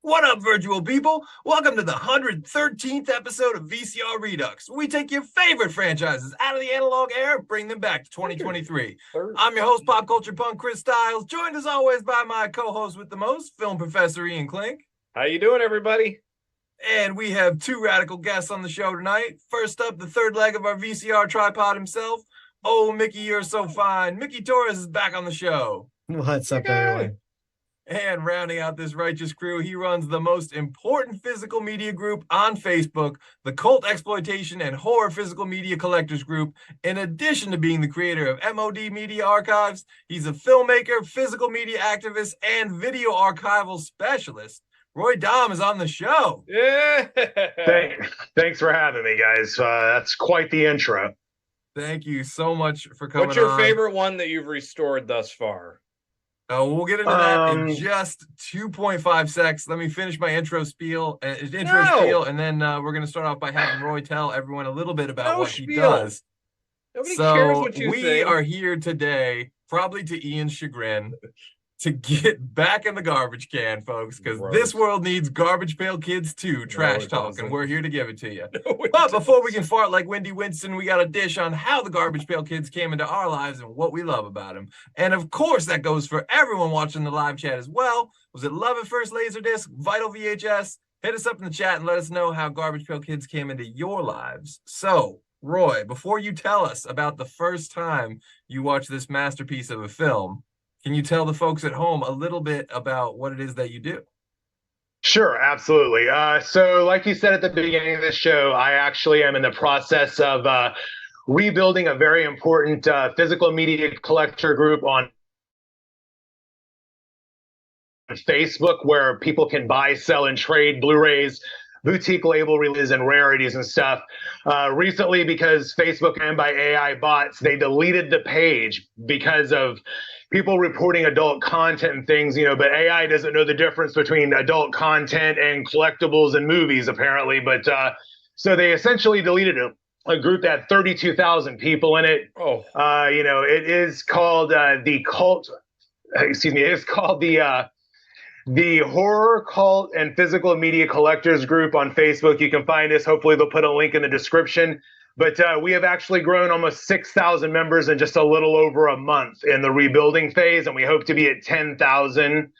What up, virtual people? Welcome to the 113th episode of VCR Redux, where we take your favorite franchises out of the analog era and bring them back to 2023. I'm your host, pop culture punk Chris Stiles, joined as always by my co-host with the most, film professor Ian Klink. How you doing, everybody? And we have two radical guests on the show tonight. First up, the third leg of our VCR tripod himself. Oh, Mickey, you're so fine. Mickey Torres is back on the show. What's up, everyone? And rounding out this righteous crew, he runs the most important physical media group on Facebook, the Cult Exploitation and Horror Physical Media Collectors Group. In addition to being the creator of MOD Media Archives, he's a filmmaker, physical media activist, and video archival specialist. Roy Damm is on the show. Yeah. Thanks for having me, guys. That's quite the intro. Thank you so much for coming on. What's your favorite one that you've restored thus far? We'll get into that in just 2.5 seconds. Let me finish my intro spiel, and then we're going to start off by having Roy tell everyone a little bit about what he does. Nobody cares what you we think. are here today, probably to Ian's chagrin, to get back in the garbage can, folks, because this world needs Garbage Pail Kids 2 trash talk, and we're here to give it to you. But before we can fart like Wendy Winston, we got a dish on how the Garbage Pail Kids came into our lives and what we love about them. And of course, that goes for everyone watching the live chat as well. Was it Love at First Laserdisc, Vital VHS? Hit us up in the chat and let us know how Garbage Pail Kids came into your lives. So, Roy, before you tell us about the first time you watched this masterpiece of a film, can you tell the folks at home a little bit about what it is that you do? Sure, absolutely. So like you said at the beginning of the show, I actually am in the process of rebuilding a very important physical media collector group on Facebook where people can buy, sell, and trade Blu-rays, boutique label releases, and rarities and stuff. Recently, because Facebook and by AI bots, they deleted the page because of people reporting adult content and things, but AI doesn't know the difference between adult content and collectibles and movies, apparently. But so they essentially deleted a group that had 32,000 people in it. It is called the cult. Excuse me. It's called the Horror, Cult, and Physical Media Collectors Group on Facebook. You can find us. Hopefully, they'll put a link in the description. But we have actually grown almost 6,000 members in just a little over a month in the rebuilding phase, and we hope to be at 10,000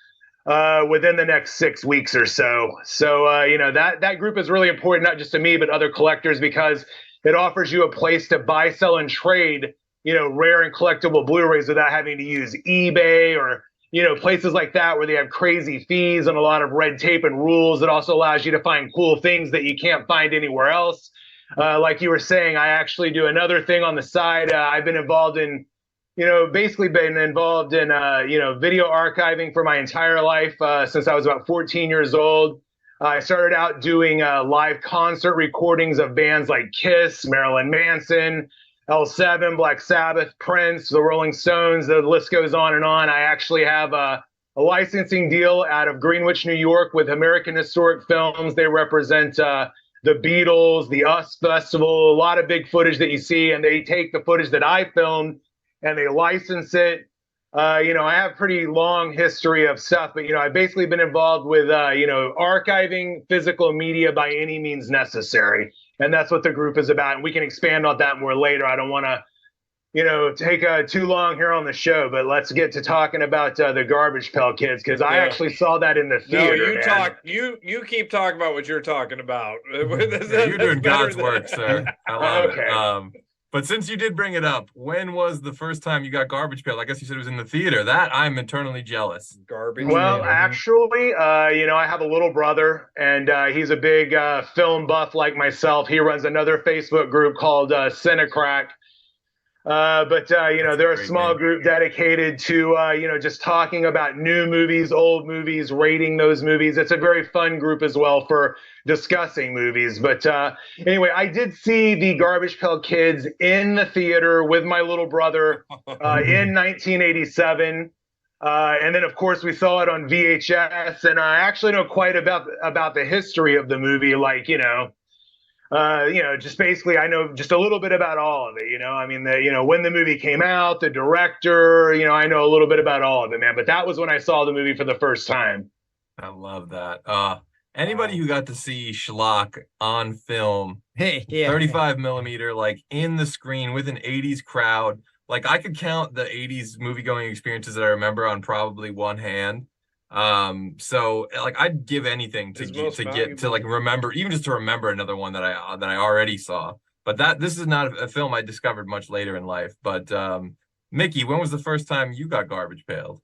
within the next 6 weeks or so. So, that group is really important, not just to me, but other collectors, because it offers you a place to buy, sell, and trade, rare and collectible Blu-rays without having to use eBay or places like that where they have crazy fees and a lot of red tape and rules. It also allows you to find cool things that you can't find anywhere else. Like you were saying, I actually do another thing on the side. I've been involved in, video archiving for my entire life since I was about 14 years old. I started out doing live concert recordings of bands like Kiss, Marilyn Manson, L7, Black Sabbath, Prince, the Rolling Stones, the list goes on and on. I actually have a licensing deal out of Greenwich, New York with American Historic Films. They represent the Beatles, the US Festival, a lot of big footage that you see, and they take the footage that I filmed and they license it. I have a pretty long history of stuff, but, I've basically been involved with, archiving physical media by any means necessary. And that's what the group is about. And we can expand on that more later. I don't want to, take too long here on the show, but let's get to talking about the Garbage Pail Kids, because I actually saw that in the theater. No, you keep talking about what you're talking about. You're doing God's work, sir. I love it. But since you did bring it up, when was the first time you got Garbage Pail? I guess you said it was in the theater. That I'm eternally jealous. Well, actually, I have a little brother, and he's a big film buff like myself. He runs another Facebook group called Cinecrack. They're a small group dedicated to, just talking about new movies, old movies, rating those movies. It's a very fun group as well for discussing movies. But anyway, I did see the Garbage Pail Kids in the theater with my little brother in 1987. And then, of course, we saw it on VHS. And I actually know quite about the history of the movie, like, just basically I know just a little bit about all of it. I mean, when the movie came out, the director, I know a little bit about all of it, man. But that was when I saw the movie for the first time. I love that. Anybody who got to see Schlock on film, 35 millimeter, like in the screen with an 80s crowd, like I could count the 80s movie-going experiences that I remember on probably one hand. So like I'd give anything to get to like remember, even just to remember another one that I already saw. But this is not a film I discovered much later in life. But Mickey, when was the first time you got garbage pailed?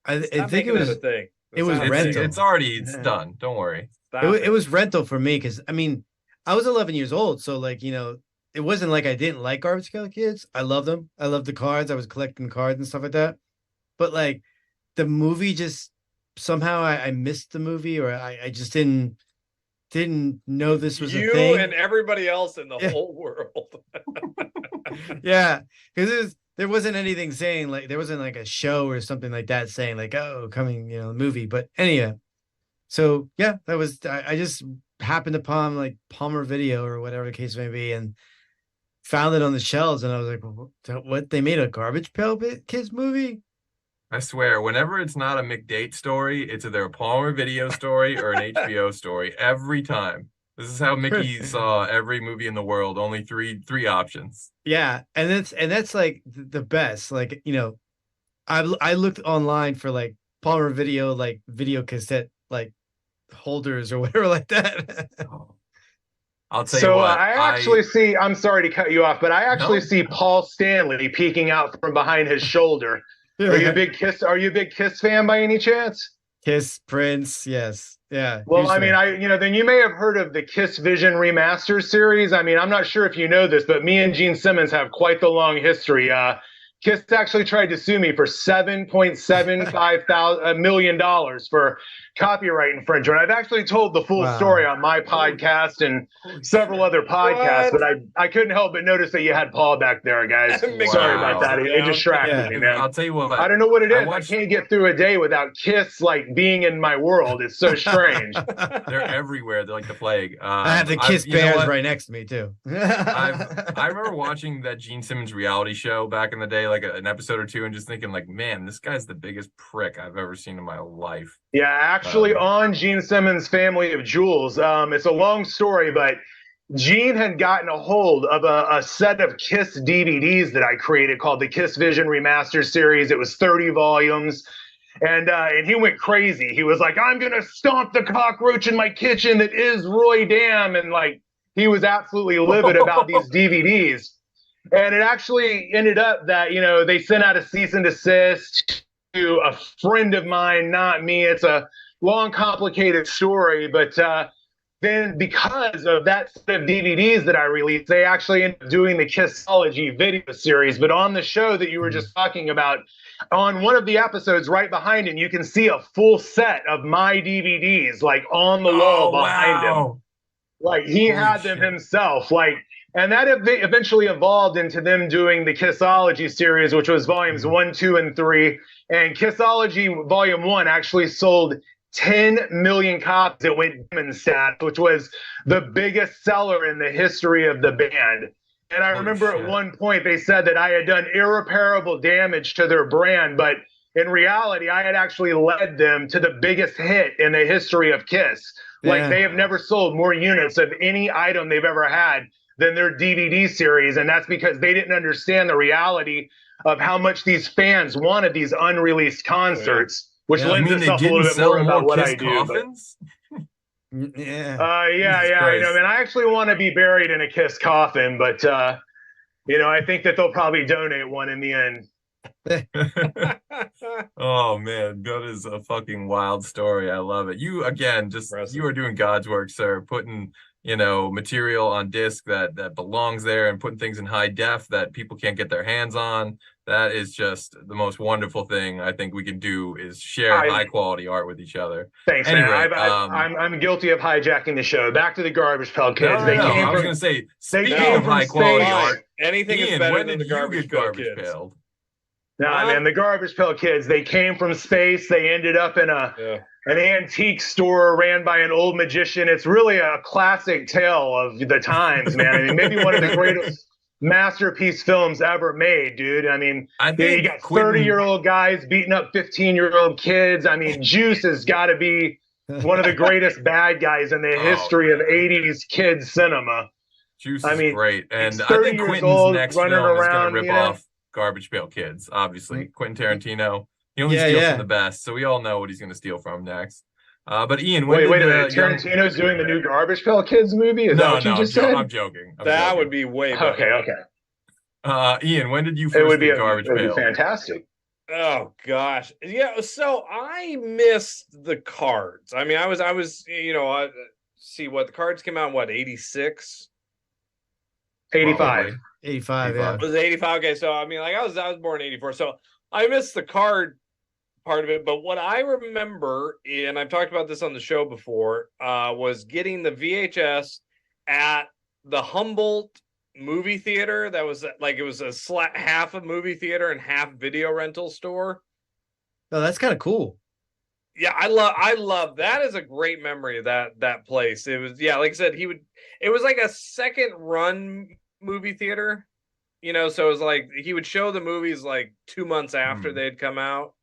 I think it was a thing. It was rental. It's done. Don't worry. It was rental for me because I mean I was 11 years old, so like it wasn't like I didn't like Garbage Pail Kids. I loved them. I loved the cards. I was collecting cards and stuff like that. But like the movie just somehow I missed the movie, or I just didn't know this was a thing. You and everybody else in the whole world. Yeah, because there wasn't anything saying like there wasn't like a show or something like that saying like, oh, coming, movie. But anyway, so yeah, that was I just happened upon like Palmer Video or whatever the case may be, and found it on the shelves, and I was like, what? They made a Garbage Pail Kids movie? I swear, whenever it's not a McDate story, it's either a Palmer Video story or an HBO story. Every time. This is how Mickey saw every movie in the world. Only three options. Yeah, and that's like the best. Like I looked online for like Palmer Video, like video cassette like holders or whatever like that. I'll tell you what. I actually see. I'm sorry to cut you off, but I actually see Paul Stanley peeking out from behind his shoulder. Are you a big Kiss? Are you a big Kiss fan by any chance? Kiss, Prince, yes, yeah. Well, I mean, then you may have heard of the Kiss Vision Remastered series. I mean, I'm not sure if you know this, but me and Gene Simmons have quite the long history. Kiss actually tried to sue me for $7.75 million for copyright infringement. I've actually told the full story on my podcast and several other podcasts, but I couldn't help but notice that you had Paul back there, guys. Sorry about that. It distracted me, man. I'll tell you what. I don't know what it is. I can't get through a day without Kiss like being in my world. It's so strange. They're everywhere. They're like the plague. I have the Kiss Bears right next to me too. I remember watching that Gene Simmons reality show back in the day, like an episode or two, and just thinking like, man, this guy's the biggest prick I've ever seen in my life. Yeah, actually on Gene Simmons' Family of Jewels. It's a long story, but Gene had gotten a hold of a set of Kiss DVDs that I created called the Kiss Vision Remastered series. It was 30 volumes. And he went crazy. He was like, I'm going to stomp the cockroach in my kitchen that is Roy Damm. And like, he was absolutely livid about these DVDs. And it actually ended up that, they sent out a cease and desist to a friend of mine, not me. It's a long, complicated story. But then because of that set of DVDs that I released, they actually ended up doing the Kissology video series. But on the show that you were just talking about, on one of the episodes right behind him, you can see a full set of my DVDs, like on the wall behind him. Like he had them himself. Like, and that eventually evolved into them doing the Kissology series, which was volumes 1, 2, and 3. And Kissology Volume 1 actually sold 10 million copies. It went Diamond stats, which was the biggest seller in the history of the band. And I remember at one point they said that I had done irreparable damage to their brand, but in reality, I had actually led them to the biggest hit in the history of Kiss. Like they have never sold more units of any item they've ever had than their DVD series. And that's because they didn't understand the reality of how much these fans wanted these unreleased concerts, which lends itself a little bit more about what I do. Yeah. I know, man. I actually want to be buried in a Kiss coffin, but I think that they'll probably donate one in the end. Oh man, that is a fucking wild story. I love it. You again, you are doing God's work, sir. Putting material on disc that belongs there, and putting things in high def that people can't get their hands on. That is just the most wonderful thing I think we can do, is share high quality art with each other. Thanks, man. I'm guilty of hijacking the show. Back to the Garbage Pail Kids. I was going to say, speaking of high quality art, anything is better than the Garbage Pail Kids. Man, the Garbage Pail Kids, they came from space. They ended up in a an antique store ran by an old magician. It's really a classic tale of the times, man. I mean, maybe one of the greatest masterpiece films ever made, dude. I mean, you got 30-year-old guys beating up 15-year-old kids. I mean, Juice has got to be one of the greatest bad guys in the history of 80s kids cinema. Juice is great. And I think Quentin's next film is going to rip off Garbage Pail Kids, obviously. Quentin Tarantino. He only steals from the best, so we all know what he's going to steal from next. But Ian, wait a minute. Tarantino's doing the new Garbage Pail Kids movie? Is that what you just said? I'm joking. That would be way better. Okay. Ian, when did you first see Garbage Pail? It would be fantastic. Oh gosh, yeah. So I missed the cards. I mean, I was, see what the cards came out in what 86, 85, 85. Yeah, it was 85. Okay, so I mean, like I was born in 84, so I missed the card part of it. But what I remember, and I've talked about this on the show before, was getting the VHS at the Humboldt movie theater. That was like, it was a half a movie theater and half video rental store. Oh, that's kind of cool. Yeah, I love that. Is a great memory of that place. It was, yeah, like I said, it was like a second run movie theater, so it was like he would show the movies like 2 months after they'd come out.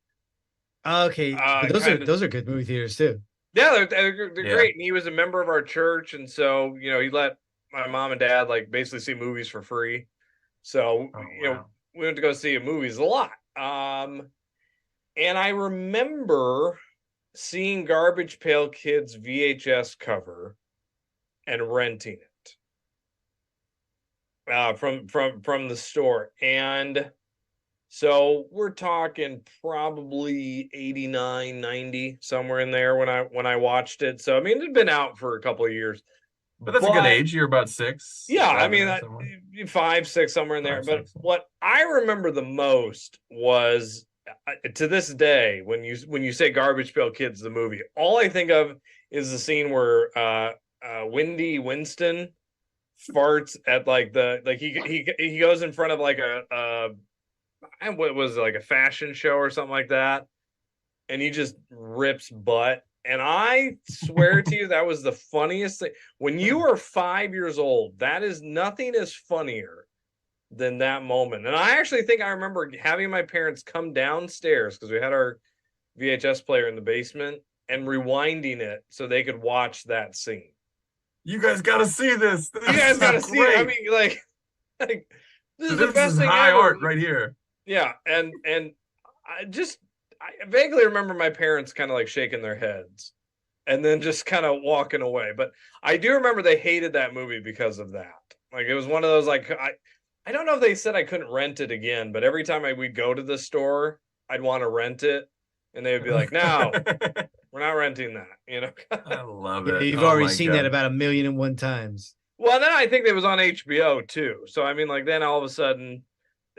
Okay, those are good movie theaters too. Yeah, they're great. And he was a member of our church, and so he let my mom and dad like basically see movies for free. So we went to go see movies a lot. And I remember seeing Garbage Pail Kids VHS cover and renting it from the store. And so we're talking probably 89, 90, somewhere in there when I watched it. So I mean, it had been out for a couple of years. But that's a good age. You're about 6. Yeah, I mean, 5, 6, somewhere in there. But what I remember the most was, to this day, when you say Garbage Pail Kids, the movie, all I think of is the scene where Wendy Winston farts at he goes in front of like what was it, like a fashion show or something like that, and he just rips butt. And I swear to you, that was the funniest thing. When you are 5 years old, that is nothing is funnier than that moment. And I actually think I remember having my parents come downstairs, because we had our VHS player in the basement, and rewinding it so they could watch that scene. You guys got to see this. You guys got to see it. I mean, like this is the best thing high ever. Art right here. Yeah, and I vaguely remember my parents kind of like shaking their heads and then just kind of walking away. But I do remember they hated that movie because of that. Like, it was one of those, like, I don't know if they said I couldn't rent it again, but every time we'd go to the store, I'd want to rent it. And they would be like, no, we're not renting that, I love it. You've already seen that about 1,000,001 times. Well, then I think it was on HBO too. So, I mean, like, then all of a sudden,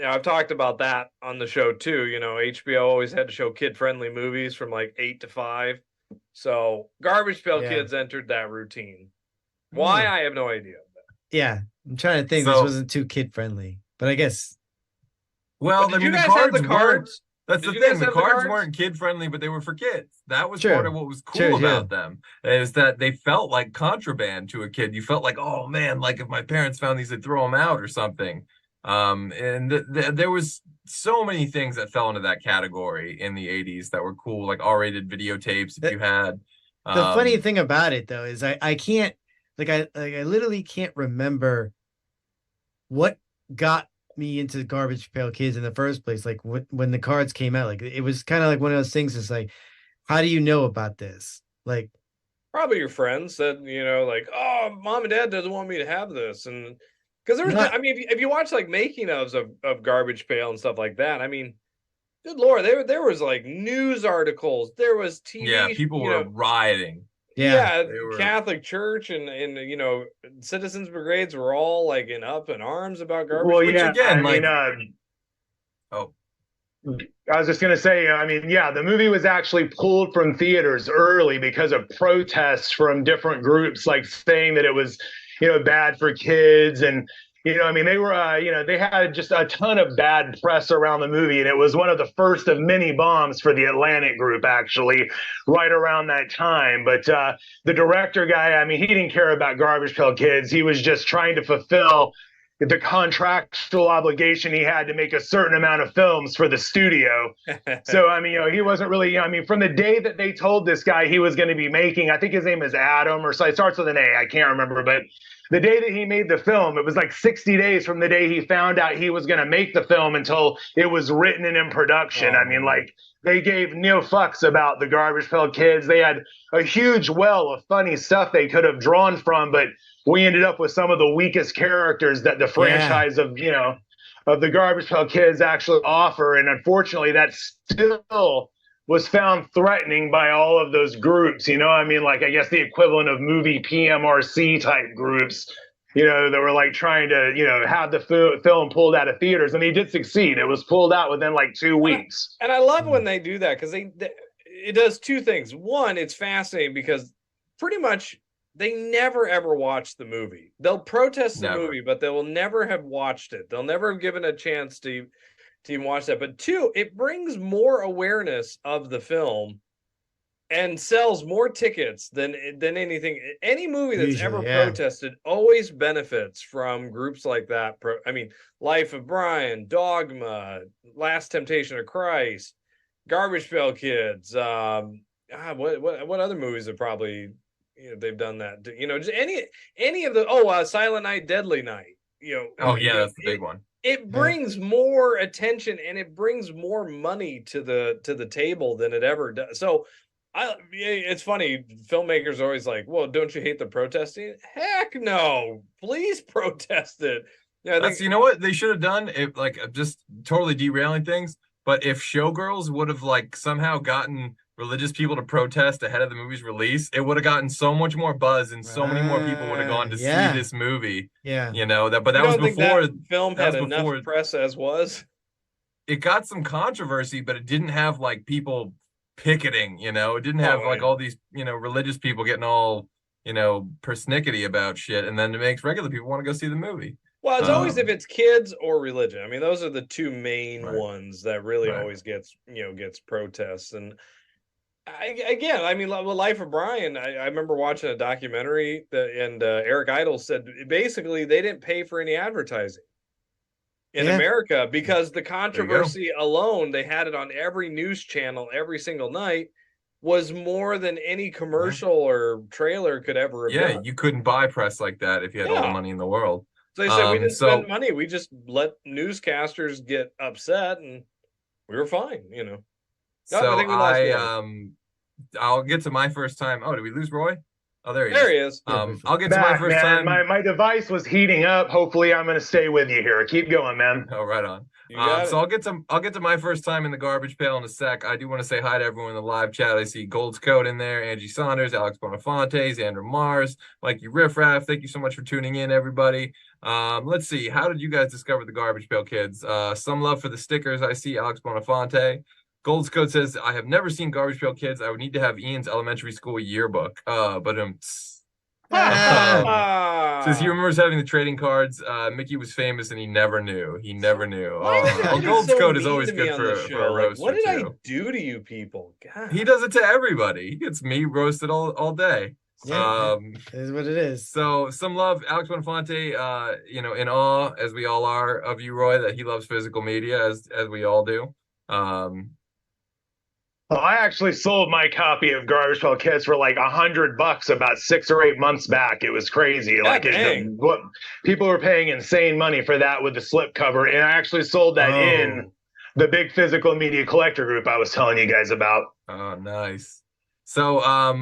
I've talked about that on the show too. HBO always had to show kid-friendly movies from like 8 to 5. So Garbage Pail Kids entered that routine. Why? I have no idea. Yeah, I'm trying to think. This wasn't too kid-friendly, but I guess. Well, I mean, the cards. That's the thing. The cards weren't kid-friendly, but they were for kids. That was part of what was cool about them, is that they felt like contraband to a kid. You felt like, oh man, like if my parents found these, they'd throw them out or something. And there was so many things that fell into that category in the 80s that were cool, like R-rated videotapes if you had. The funny thing about it though is I can't I literally can't remember what got me into Garbage Pail Kids in the first place. Like when the cards came out, like it was kind of like one of those things. It's like, how do you know about this? Like, probably your friends said, like, oh, mom and dad doesn't want me to have this, and because there was, I mean, if you watch like making ofs of Garbage Pail and stuff like that, I mean, good Lord, there was like news articles, there was TV. Yeah, people were rioting. Yeah, Catholic Church and citizens brigades were all like up in arms about garbage. Well, yeah, again, I was just gonna say, I mean, yeah, the movie was actually pulled from theaters early because of protests from different groups, like saying that it was bad for kids. And You know, I mean, they were, they had just a ton of bad press around the movie, and it was one of the first of many bombs for the Atlantic group, actually, right around that time. But the director guy, I mean, he didn't care about Garbage Pail Kids. He was just trying to fulfill the contractual obligation he had to make a certain amount of films for the studio. So, I mean, he wasn't really, I mean, from the day that they told this guy he was going to be making, I think his name is Adam, or so it starts with an A, I can't remember, but the day that he made the film, it was like 60 days from the day he found out he was going to make the film until it was written and in production. I mean, like, they gave no fucks about the Garbage Pail Kids. They had a huge well of funny stuff they could have drawn from, but we ended up with some of the weakest characters that the franchise of the Garbage Pail Kids actually offer. And unfortunately, that still was found threatening by all of those groups. I mean, like, I guess the equivalent of movie PMRC type groups, that were like trying to, have the film pulled out of theaters. And they did succeed. It was pulled out within like 2 weeks. And I love when they do that, because it does two things. One, it's fascinating because pretty much they never ever watch the movie. They'll protest the movie, but they will never have watched it. They'll never have given a chance to even watch that. But two, it brings more awareness of the film and sells more tickets than anything. Any movie that's ever protested always benefits from groups like that. I mean, Life of Brian, Dogma, Last Temptation of Christ, Garbage Pail Kids. What other movies have probably they've done that? Just any of the Silent Night, Deadly Night. That's the big one. It brings more attention and it brings more money to the table than it ever does. So it's funny, filmmakers are always like, well, don't you hate the protesting? Heck no, please protest it. You know what they should have done? If, like, just totally derailing things, but if Showgirls would have like somehow gotten religious people to protest ahead of the movie's release, it would have gotten so much more buzz and so many more people would have gone to see this movie. Yeah. But that was before that film had enough press as was. It got some controversy, but it didn't have like people picketing, it didn't have like all these, religious people getting all, persnickety about shit. And then it makes regular people want to go see the movie. Well, it's always if it's kids or religion. I mean, those are the two main ones that really always gets protests. And Life of Brian, I remember watching a documentary and Eric Idle said basically they didn't pay for any advertising in America because the controversy alone, they had it on every news channel every single night, was more than any commercial or trailer could ever have done. You couldn't buy press like that if you had all the money in the world. So they said we didn't spend money, we just let newscasters get upset and we were fine, So I think we I'll get to my first time. Oh, did we lose Roy? Oh, there he is. I'll get to my first time. My device was heating up. Hopefully, I'm going to stay with you here. Keep going, man. Oh, right on. So I'll get to my first time in the garbage pail in a sec. I do want to say hi to everyone in the live chat. I see Gold's Code in there, Angie Saunders, Alex Bonafonte, Xander Mars, Mikey Riffraff. Thank you so much for tuning in, everybody. Let's see. How did you guys discover the Garbage Pail Kids? Some love for the stickers. I see Alex Bonafonte. Gold's Code says, I have never seen Garbage Pail Kids. I would need to have Ian's elementary school yearbook. Says he remembers having the trading cards. Mickey was famous and he never knew. Gold's Code is always good for a roast. What did I do to you people? God. He does it to everybody. He gets me roasted all day. It is what it is. So some love, Alex Bonafonte, in awe, as we all are, of you, Roy, that he loves physical media as we all do. I actually sold my copy of Garbage Pail Kids for like $100 about 6 or 8 months back. It was crazy. People were paying insane money for that with the slipcover, and I actually sold that in the big physical media collector group I was telling you guys about. Oh, nice. So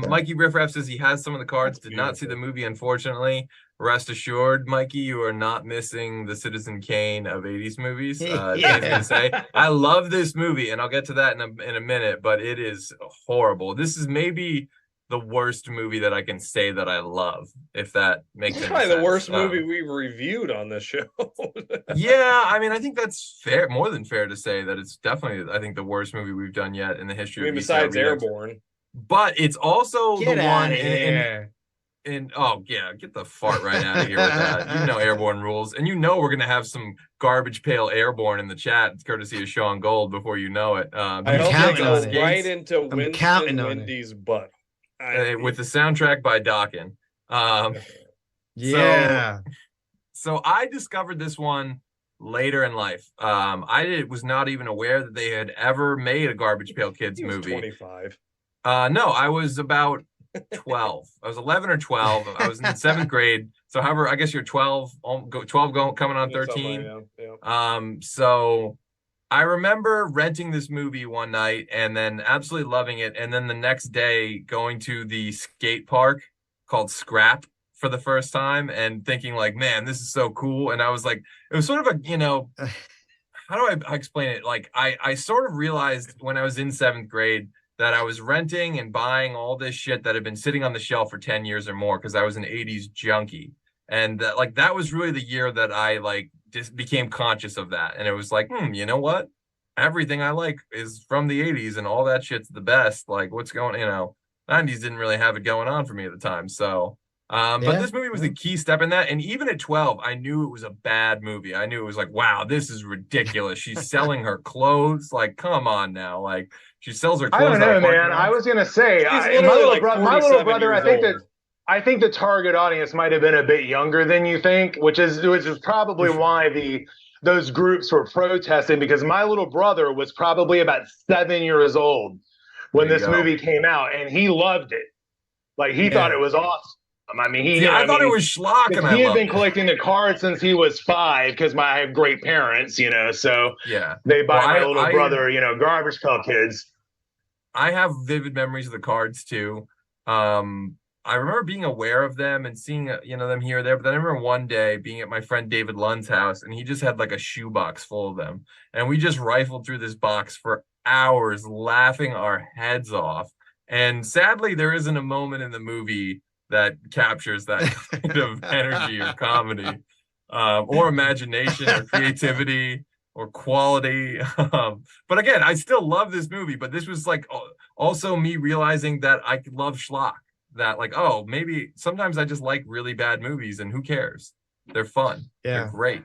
Mikey Riffraff says he has some of the cards. Did not see the movie, unfortunately. Rest assured, Mikey, you are not missing the Citizen Kane of 80s movies. Dave's gonna say, I love this movie, and I'll get to that in a minute, but it is horrible. This is maybe the worst movie that I can say that I love, if that makes any sense. Probably the worst movie we've reviewed on this show. Yeah, I mean, I think that's fair, more than fair to say that it's definitely, I think, the worst movie we've done yet in the history of VCR besides Redux. Airborne. But it's also the one And oh yeah, get the fart right out of here with that. You know Airborne rules, and you know we're gonna have some Garbage Pail Airborne in the chat, courtesy of Sean Gold. Before you know it, I hope they go right into Winston Wendy's butt with the soundtrack by Dokken. Yeah. So I discovered this one later in life. I was not even aware that they had ever made a Garbage Pail Kids movie. 25. No, I was about 12. I was 11 or 12. I was in 7th grade. So however, I guess you're 12 coming on 13. So I remember renting this movie one night and then absolutely loving it. And then the next day going to the skate park called Scrap for the first time and thinking like, man, this is so cool. And I was like, it was sort of a, you know, how do I explain it? Like I sort of realized when I was in 7th grade that I was renting and buying all this shit that had been sitting on the shelf for 10 years or more because I was an 80s junkie. And that was really the year that I like just became conscious of that. And it was like, you know what? Everything I like is from the 80s and all that shit's the best. Like what's going, 90s didn't really have it going on for me at the time. So but this movie was the key step in that. And even at 12, I knew it was a bad movie. I knew it was like, wow, this is ridiculous. She's selling her clothes. Like, come on now. Like, she sells her clothes. I don't know, man. I was gonna say, my little brother. I think the target audience might have been a bit younger than you think, which is probably why those groups were protesting, because my little brother was probably about 7 years old when this movie came out, and he loved it. Like he thought it was awesome. I mean, I thought it was schlock, and he had been collecting the cards since he was 5 because I have great parents, so they buy my little brother, Garbage Pail Kids. I have vivid memories of the cards too. I remember being aware of them and seeing them here or there, but then I remember one day being at my friend David Lund's house, and he just had like a shoebox full of them, and we just rifled through this box for hours, laughing our heads off. And sadly, there isn't a moment in the movie that captures that kind of energy or comedy, or imagination or creativity or quality. But again, I still love this movie, but this was like also me realizing that I love schlock, that like, oh, maybe sometimes I just like really bad movies and who cares? They're fun. They're great.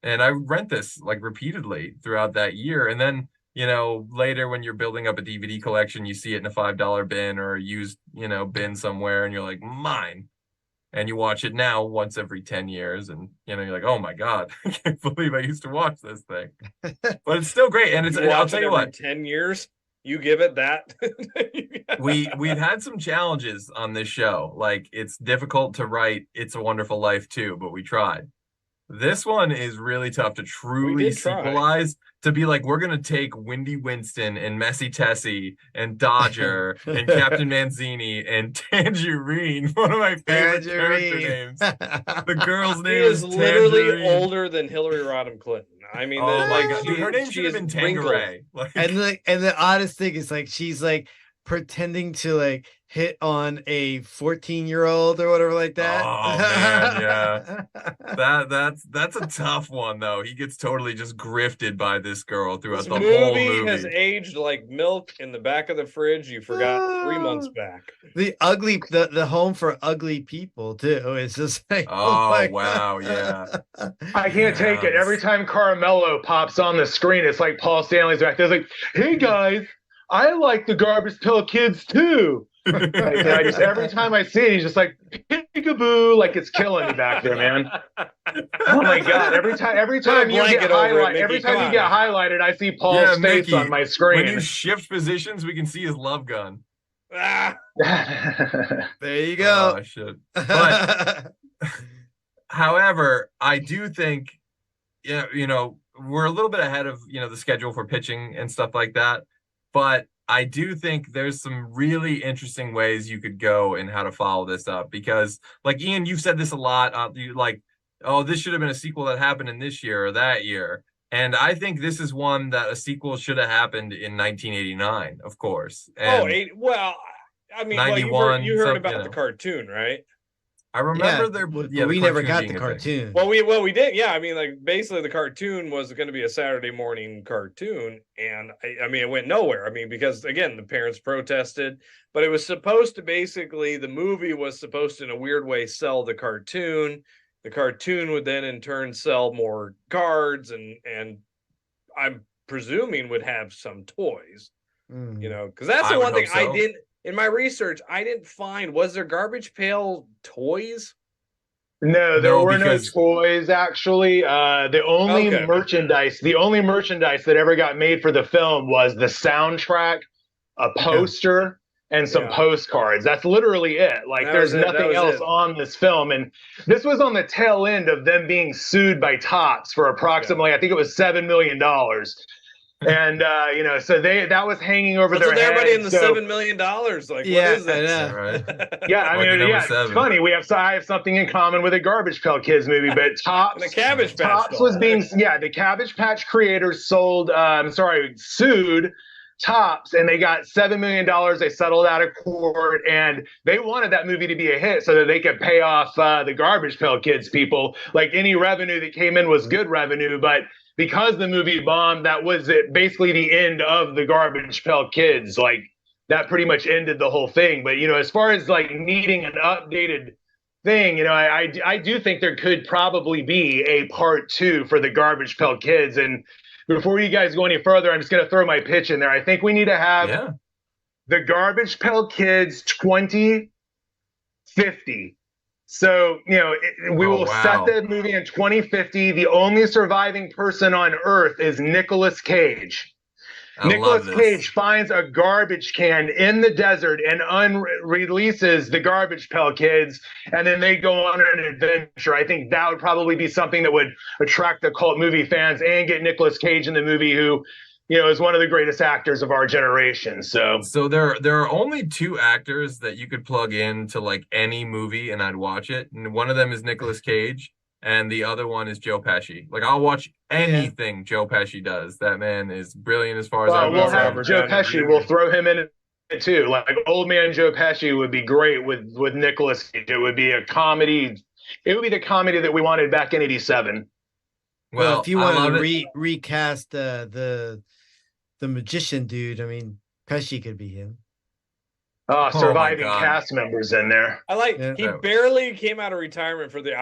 And I rent this like repeatedly throughout that year. And then later when you're building up a DVD collection, you see it in a $5 bin or a used, bin somewhere, and you're like, mine. And you watch it now once every 10 years, and you're like, oh my God, I can't believe I used to watch this thing. But it's still great. And I'll tell you what, 10 years, you give it that. We've had some challenges on this show. Like, it's difficult to write It's a Wonderful Life too, but we tried. This one is really tough to truly sequelize, to be like, we're going to take Windy Winston and Messy Tessie and Dodger and Captain Manzini and Tangerine, one of my favorite character names. The girl's name is literally older than Hillary Rodham Clinton. I mean, oh my God. Dude, her name should have been Tangeray. And the oddest thing is like, she's like pretending to like hit on a 14-year-old or whatever like that. Oh man, yeah. That's a tough one though. He gets totally just grifted by this girl throughout the whole movie. Has aged like milk in the back of the fridge you forgot 3 months back. The home for ugly people too. It's just like, oh wow, yeah. I can't take it. Every time Carmelo pops on the screen, it's like Paul Stanley's back there. It's like, hey guys, I like the Garbage Pail Kids too. I just every time I see it, he's just like peekaboo, like it's killing me back there, man. Oh my God! Every time you get highlighted, I see Paul's face on my screen. When you shift positions, we can see his love gun. There you go. Oh shit! But however, I do think, we're a little bit ahead of the schedule for pitching and stuff like that, but I do think there's some really interesting ways you could go in how to follow this up, because like Ian, you've said this a lot. You like, oh, this should have been a sequel that happened in this year or that year. And I think this is one that a sequel should have happened in 1989, of course. And well, I mean, 91, you heard about the cartoon, right? I remember but we never got the cartoon. Well, we did. Yeah, I mean, like basically the cartoon was going to be a Saturday morning cartoon, and I mean, it went nowhere. I mean, because again, the parents protested, but it was supposed to basically the movie was supposed to in a weird way sell the cartoon. The cartoon would then in turn sell more cards, and I'm presuming would have some toys. You know, because that's the one thing I didn't. In my research, I didn't find, was there Garbage Pail toys? No, there were no toys, actually. The only merchandise that ever got made for the film was the soundtrack, a poster, and some postcards. That's literally it. Like, there's nothing else on this film. And this was on the tail end of them being sued by Topps for approximately, I think it was $7 million. And you know, so that was hanging over their head. Everybody in the $7 million, like, what is that? Right? Yeah, I mean, it's funny. I have something in common with a Garbage Pail Kids movie, but Topps, the Cabbage Patch. Topps was being, the Cabbage Patch creators sued Topps, and they got $7 million. They settled out of court, and they wanted that movie to be a hit so that they could pay off the Garbage Pail Kids people. Like, any revenue that came in was good revenue, but because the movie bombed, that was basically the end of the Garbage Pail Kids. Like, that pretty much ended the whole thing. But, you know, as far as like needing an updated thing, you know, I do think there could probably be a part 2 for the Garbage Pail Kids. And before you guys go any further, I'm just going to throw my pitch in there. I think we need to have the Garbage Pail Kids 2050. So, you know, we will set the movie in 2050. The only surviving person on Earth is Nicolas Cage. Nicolas Cage finds a garbage can in the desert and releases the Garbage Pail Kids, and then they go on an adventure. I think that would probably be something that would attract the cult movie fans and get Nicolas Cage in the movie, who, you know, is one of the greatest actors of our generation. So there are only 2 actors that you could plug into like any movie and I'd watch it. And one of them is Nicolas Cage, and the other one is Joe Pesci. Like, I'll watch anything Joe Pesci does. That man is brilliant as far as I'm concerned. We'll have Joe Pesci. We'll throw him in it too. Like, old man Joe Pesci would be great with Nicolas Cage. It would be a comedy. It would be the comedy that we wanted back in '87. Well, if you wanted to recast the magician dude, I mean, Pesci could be him. Surviving cast members in there. I like he barely came out of retirement for the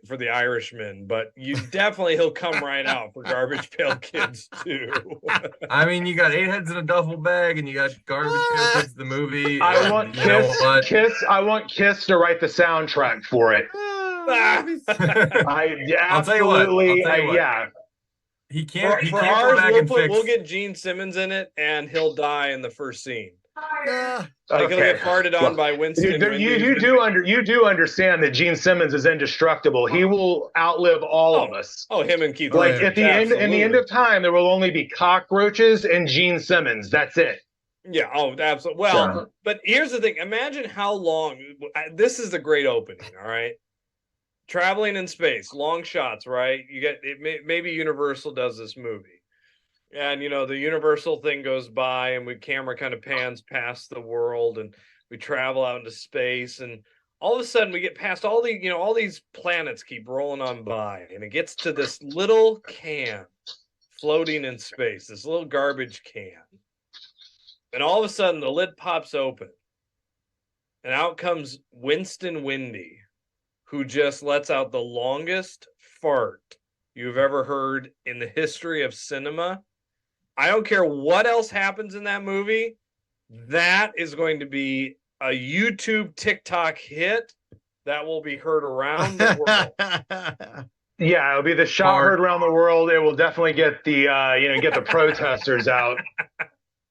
for the Irishman, but he'll come right out for Garbage Pail Kids too. I mean, you got 8 heads in a duffel bag, and you got Garbage Pail Kids the movie. I want Kiss to write the soundtrack for it. I'll tell you what. He can't. For ours, we'll get Gene Simmons in it, and he'll die in the first scene. He'll get farted on by Winston. You do understand that Gene Simmons is indestructible. He will outlive all of us. Oh, him and Keith. Like, at the end, in the end of time, there will only be cockroaches and Gene Simmons. That's it. Yeah. Oh, absolutely. Well, but here's the thing. Imagine how long. This is the great opening. All right. Traveling in space, long shots, right? You get it. Maybe Universal does this movie. And, you know, the Universal thing goes by, and camera kind of pans past the world, and we travel out into space, and all of a sudden we get past all these planets keep rolling on by, and it gets to this little can floating in space, this little garbage can. And all of a sudden the lid pops open, and out comes Winston Windy, who just lets out the longest fart you've ever heard in the history of cinema. I don't care what else happens in that movie. That is going to be a YouTube TikTok hit that will be heard around the world. Yeah, it'll be the shot heard around the world. It will definitely get the get the protesters out.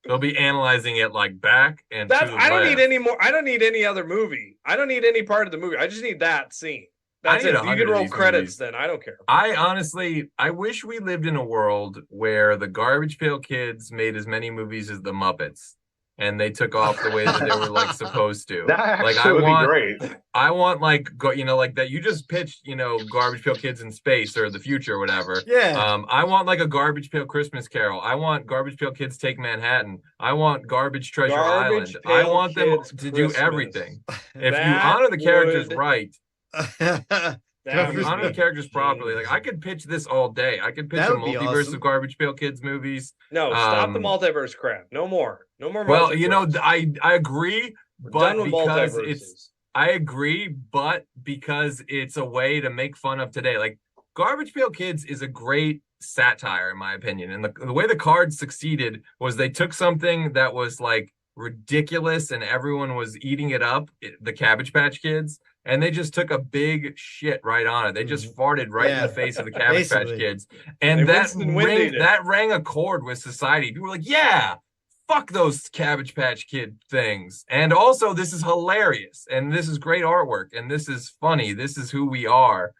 They'll be analyzing it like back and I don't need any more. I don't need any other movie. I don't need any part of the movie. I just need that scene. That's it. You can roll credits then. I don't care. I wish we lived in a world where the Garbage Pail Kids made as many movies as the Muppets. and they took off the way that they were like supposed to. That actually Like I would want, be great. I want like like that you just pitched, Garbage Pail Kids in space or the future or whatever. Yeah. I want like a Garbage Pail Christmas Carol. I want Garbage Pail Kids Take Manhattan. I want Garbage Treasure Garbage Island. I Pail want them Kids to do Christmas. everything. If you That honor the characters would- right, That if you would honor the be characters properly, like I amazing. could pitch this all day. I could pitch That a would be multiverse awesome. of Garbage Pail Kids movies. No, stop the Um, multiverse crap. No more. No more. Well, multiverse. I agree, We're but done with because multiverses. it's I agree, but because it's a way to make fun of today. Like Garbage Pail Kids is a great satire, in my opinion. And the way the cards succeeded was they took something that was like ridiculous and everyone was eating it up, the Cabbage Patch Kids, and they just took a big shit right on it. They just farted right in the face of the Cabbage Patch Basically. Kids. And They that Winston Windied it. rang a chord with society. People were like, yeah, fuck those Cabbage Patch Kid things. And also, this is hilarious. And this is great artwork. And this is funny. This is who we are.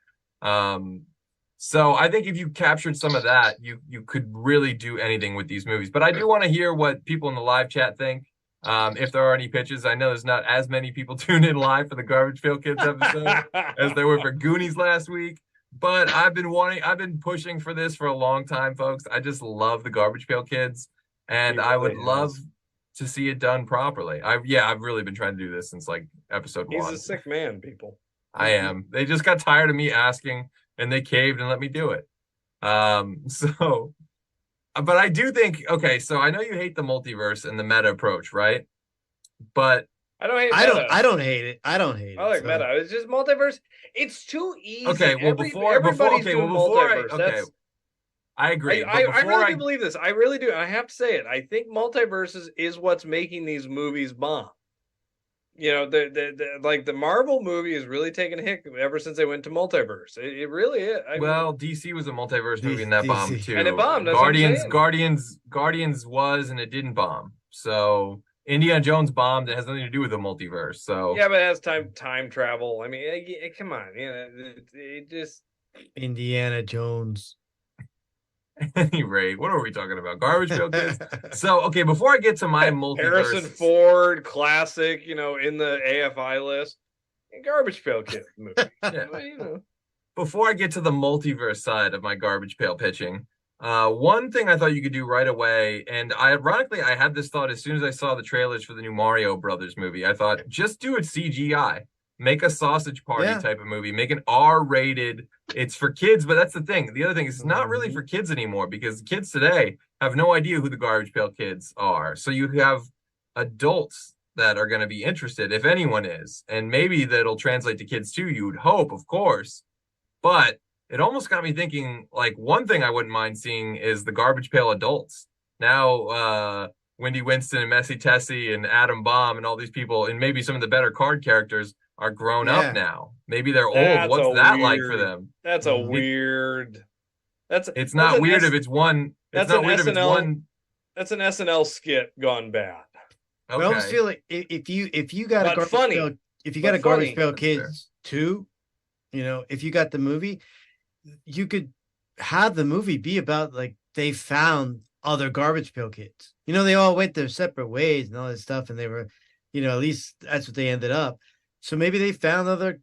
So I think if you captured some of that, you could really do anything with these movies. But I do want to hear what people in the live chat think. If there are any pitches. I know there's not as many people tuned in live for the Garbage Pail Kids episode as there were for Goonies last week. But I've been pushing for this for a long time, folks. I just love the Garbage Pail Kids. And He I would really love has. to see it done properly. I've really been trying to do this since like episode He's 1. a sick man, people. I am. They just got tired of me asking and they caved and let me do it. But I do think, okay, so I know you hate the multiverse and the meta approach, right? But I don't hate. I meta. don't hate it. I don't hate it. I like so- meta. It's just multiverse. It's too easy. okay, well Everybody's doing multiverse. That's- I agree. I But before really do believe this. I really do. I have to say it. I think multiverses is what's making these movies bomb. You know, the Marvel movie is really taking a hit ever since they went to multiverse. It really is. I mean, well, DC was a multiverse movie and that bombed DC. too. And it bombed, that's what I'm saying. Guardians was and it didn't bomb. So Indiana Jones bombed. It has nothing to do with the multiverse. So yeah, but it has time travel. I mean, come on, it just Indiana Jones. at any rate, what are we talking about? Garbage Pail Kids. So okay, before I get to my multiverse, Harrison Ford classic, in the AFI list. Garbage Pail Kid movie. Yeah. Well, Before I get to the multiverse side of my garbage pail pitching, one thing I thought you could do right away, and ironically, I had this thought as soon as I saw the trailers for the new Mario Brothers movie. I thought, just do it CGI. Make a sausage party type of movie. Make an R-rated. It's for kids, but that's the thing. The other thing is it's not really for kids anymore because kids today have no idea who the Garbage Pail Kids are. So you have adults that are going to be interested, if anyone is, and maybe that'll translate to kids too. You would hope, of course, but it almost got me thinking. Like one thing I wouldn't mind seeing is the Garbage Pail adults. Now, Wendy Winston and Messy Tessie and Adam Bomb and all these people, and maybe some of the better card characters are grown up now. Maybe they're old. What's that like for them? That's a weird. It's not weird if it's one. That's It's not an weird if it's SNL one. That's an SNL skit gone bad. I almost feel like if you got But a Garbage funny. Pail, if you got But a Garbage funny. Pail That's fair. Kids 2, if you got the movie, you could have the movie be about like they found other Garbage Pail Kids. They all went their separate ways and all this stuff, and they were, at least that's what they ended up. So maybe they found other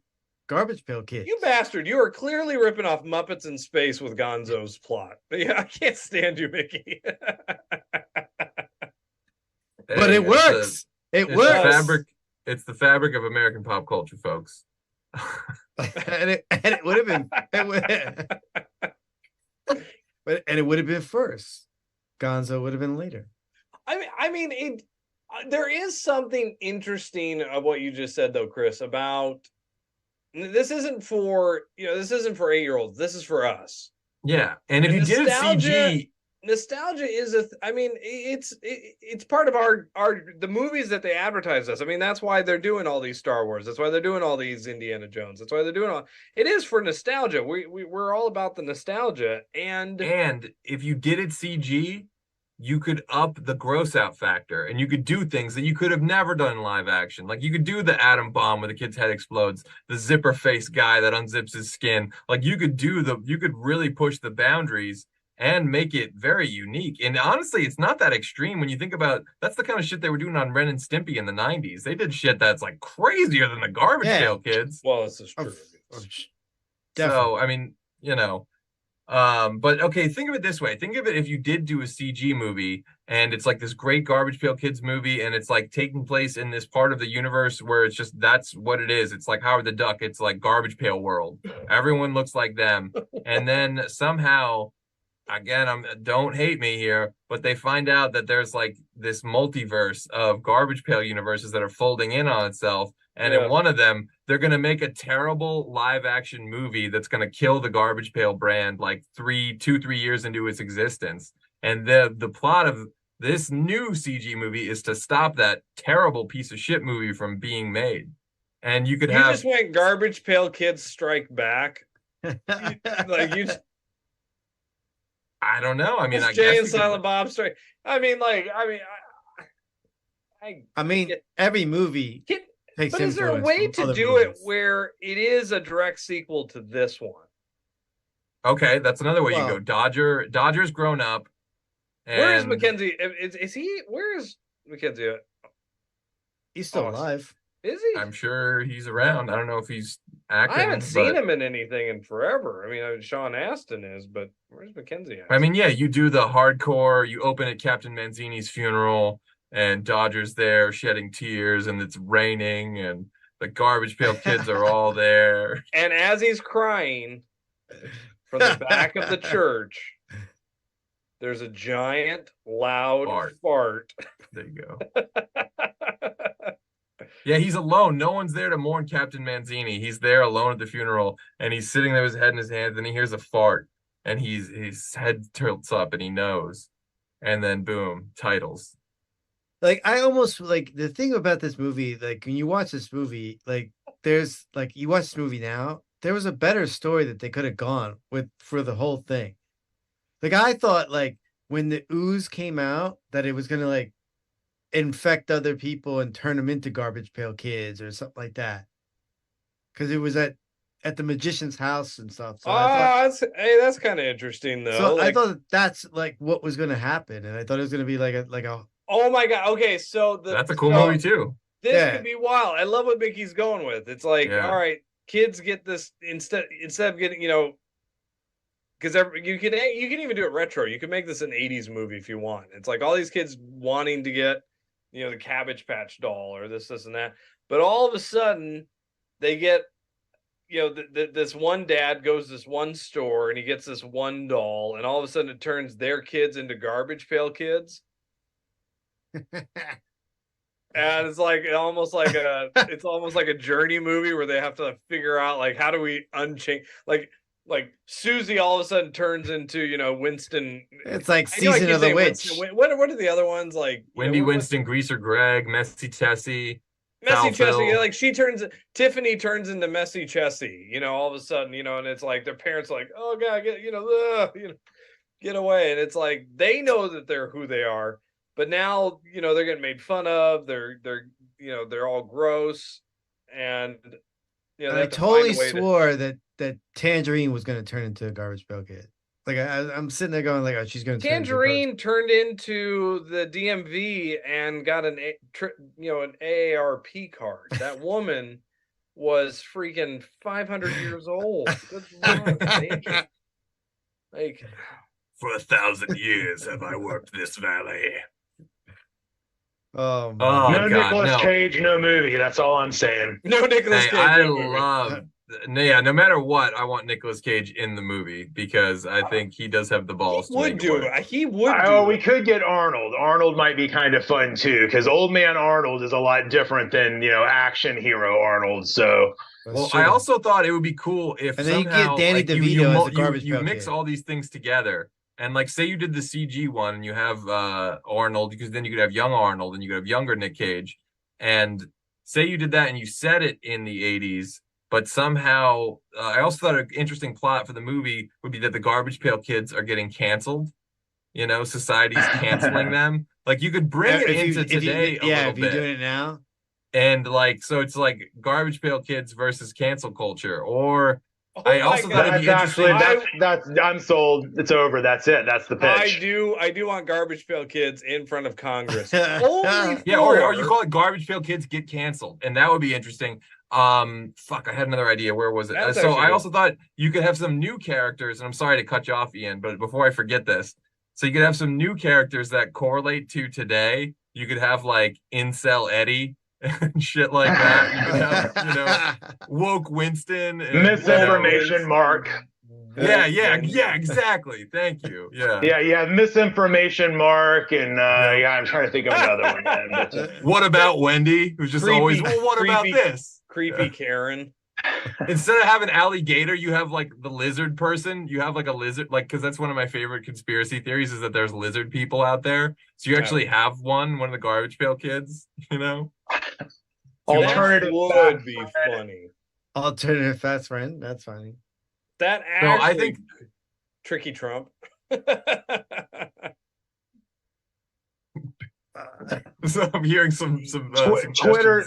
Garbage Pail Kids. You bastard! You are clearly ripping off Muppets in Space with Gonzo's plot. Yeah, I can't stand you, Mickey. But it works. It works. It's the fabric of American pop culture, folks. and it would have been it would have been first. Gonzo would have been later. I mean, there is something interesting of what you just said, though, Chris. About this isn't for 8-year-olds. This is for us. Yeah, and if And you did it CG, Nostalgia is it's part of the movies that they advertise us. I mean, that's why they're doing all these Star Wars. That's why they're doing all these Indiana Jones. That's why they're doing it is for nostalgia. We're all about the nostalgia. And if you did it CG, you could up the gross out factor and you could do things that you could have never done in live action. Like you could do the atom bomb where the kid's head explodes, the zipper face guy that unzips his skin. Like you could really push the boundaries and make it very unique. And honestly, it's not that extreme when you think about that's the kind of shit they were doing on Ren and Stimpy in the 90s. They did shit that's like crazier than the Garbage Pail Kids. Well, this is true. So, I mean, you know, but okay, think of it this way. Think of it if you did do a CG movie and it's like this great Garbage Pail Kids movie and it's like taking place in this part of the universe where it's just that's what it is. It's like Howard the Duck. It's like Garbage Pail World. Everyone looks like them. And then somehow, again, don't hate me here, but they find out that there's like this multiverse of Garbage Pail universes that are folding in on itself. And in one of them, they're going to make a terrible live action movie that's going to kill the Garbage Pail brand like 3 years into its existence. And the plot of this new CG movie is to stop that terrible piece of shit movie from being made. And you could have just went Garbage Pail Kids Strike Back. I don't know. I mean, I Jay guess and Silent Bob Strike. I mean, every movie. But is there a way to do it where it is a direct sequel to this one? Okay, that's another way you go. Dodger's grown up. Where is Mackenzie? Is he? Where is Mackenzie? He's still alive. Is he? I'm sure he's around. I don't know if he's acting. I haven't seen him in anything in forever. I mean, Sean Astin is, but where's Mackenzie at? I mean, yeah, you do the hardcore. You open at Captain Manzini's funeral. And Dodger's there shedding tears, and it's raining, and the Garbage Pail Kids are all there. And as he's crying from the back of the church, there's a giant, loud fart. There you go. Yeah, he's alone. No one's there to mourn Captain Manzini. He's there alone at the funeral, and he's sitting there with his head in his hands, and he hears a fart, and his head tilts up, and he knows. And then, boom, titles. Like, I almost like the thing about this movie, like when you watch this movie, like there's like you watch this movie now, there was a better story that they could have gone with for the whole thing. Like, I thought like when the ooze came out that it was gonna like infect other people and turn them into Garbage Pail Kids or something like that. Because it was at the magician's house and stuff. So that's kind of interesting though. So I thought that's like what was gonna happen, and I thought it was gonna be like a oh my god! Okay, so that's a cool movie too. This could be wild. I love what Mickey's going with. It's like, all right, kids get this instead of getting, you know, because you can even do it retro. You can make this an '80s movie if you want. It's like all these kids wanting to get, you know, the Cabbage Patch doll or this and that, but all of a sudden they get, you know, this one dad goes to this one store and he gets this one doll, and all of a sudden it turns their kids into Garbage Pail Kids. And it's like almost like a journey movie where they have to figure out like how do we unchain like Susie all of a sudden turns into, you know, Winston. It's like Season of the Witch. What are the other ones like? Wendy, Winston, Greaser Greg, Messy Tessie. Chessie, like Tiffany turns into Messy Chessie, you know, all of a sudden, you know, and it's like their parents are like, oh god, get away, and it's like they know that they're who they are. But now, you know, they're getting made fun of. They're you know, they're all gross, and you know, I totally swore that Tangerine was going to turn into a Garbage Pail Kid. Like I'm sitting there going like, oh, she's going to. Tangerine turned into the DMV and got an AARP card. That woman was freaking 500 years old. Good Lord, like for 1,000 years have I worked this valley. No Nicolas Cage, no movie. That's all I'm saying. No Nicolas Cage. No matter what, I want Nicolas Cage in the movie because I think he does have the balls. He would. We could get Arnold. Arnold might be kind of fun too, because old man Arnold is a lot different than, you know, action hero Arnold. So, I also thought it would be cool if then you get Danny DeVito as a Garbage Pail you mix Kid. all these things together. And like, say you did the CG one and you have Arnold, because then you could have young Arnold and you could have younger Nick Cage. And say you did that and you set it in the 80s, but somehow I also thought an interesting plot for the movie would be that the Garbage Pail Kids are getting canceled. You know, society's canceling them. Like, you could bring it into today a little if you're bit. doing it now. And like, so it's like Garbage Pail Kids versus cancel culture, or I also thought it'd be interesting. That's I'm sold. It's over. That's it. That's the pitch. I do want Garbage Pail Kids in front of Congress. Only yeah, or you call it Garbage Pail Kids Get Canceled, and that would be interesting. Fuck, I had another idea. Where was it? So I also thought you could have some new characters, and I'm sorry to cut you off, Ian, but before I forget this, so you could have some new characters that correlate to today. You could have like Incel Eddie and shit like that. You could have, you know, Woke Winston and misinformation Mark. Yeah, exactly. Thank you. Yeah, misinformation Mark, and I'm trying to think of another one. But, what about Wendy, who's just always, well, what about this? Creepy Karen. Instead of having alligator, you have like the lizard person. You have like a lizard, like, because that's one of my favorite conspiracy theories is that there's lizard people out there. So you actually have one of the Garbage Pail Kids, you know? Alternative would be funny. Alternative fast friend. That's funny. That actually, I think Tricky Trump. So I'm hearing some Twitter.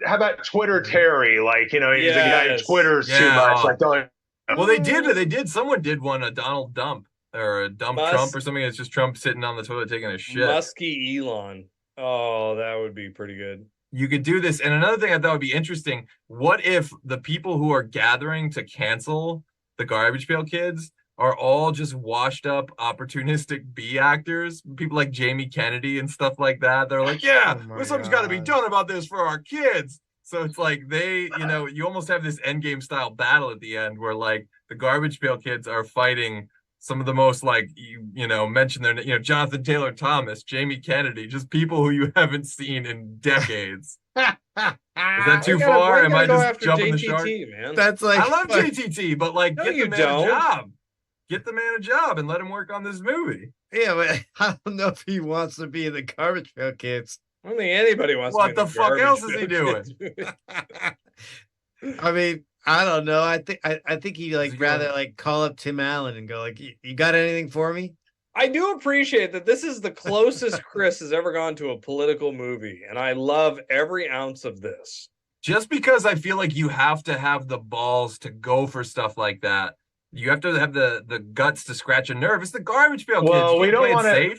How about Twitter Terry? Like, you know, he's a guy who Twitters too much. Like, well, they did. Someone did one, a Donald Dump or a Dump Trump or something. It's just Trump sitting on the toilet taking a shit. Musky Elon. Oh, that would be pretty good. You could do this. And another thing I thought would be interesting, what if the people who are gathering to cancel the Garbage Pail Kids are all just washed up, opportunistic B actors, people like Jamie Kennedy and stuff like that. They're like, something's got to be done about this for our kids. So it's like they, you know, you almost have this endgame style battle at the end where like the Garbage Pail Kids are fighting some of the most, like, you know, mention their, you know, Jonathan Taylor Thomas, Jamie Kennedy, just people who you haven't seen in decades. Is that too far? Am I just jumping the shark? Man. That's like, I love JTT, but like, get the man a job. Get the man a job and let him work on this movie. Yeah, but I don't know if he wants to be in the Garbage Pail Kids. I don't think anybody wants to be in the fuck else is he doing? I mean, I don't know. I think he like rather like call up Tim Allen and go like, you got anything for me? I do appreciate that this is the closest Chris has ever gone to a political movie, and I love every ounce of this. Just because I feel like you have to have the balls to go for stuff like that. You have to have the guts to scratch a nerve. It's the Garbage Pail Kids. Well, we don't want to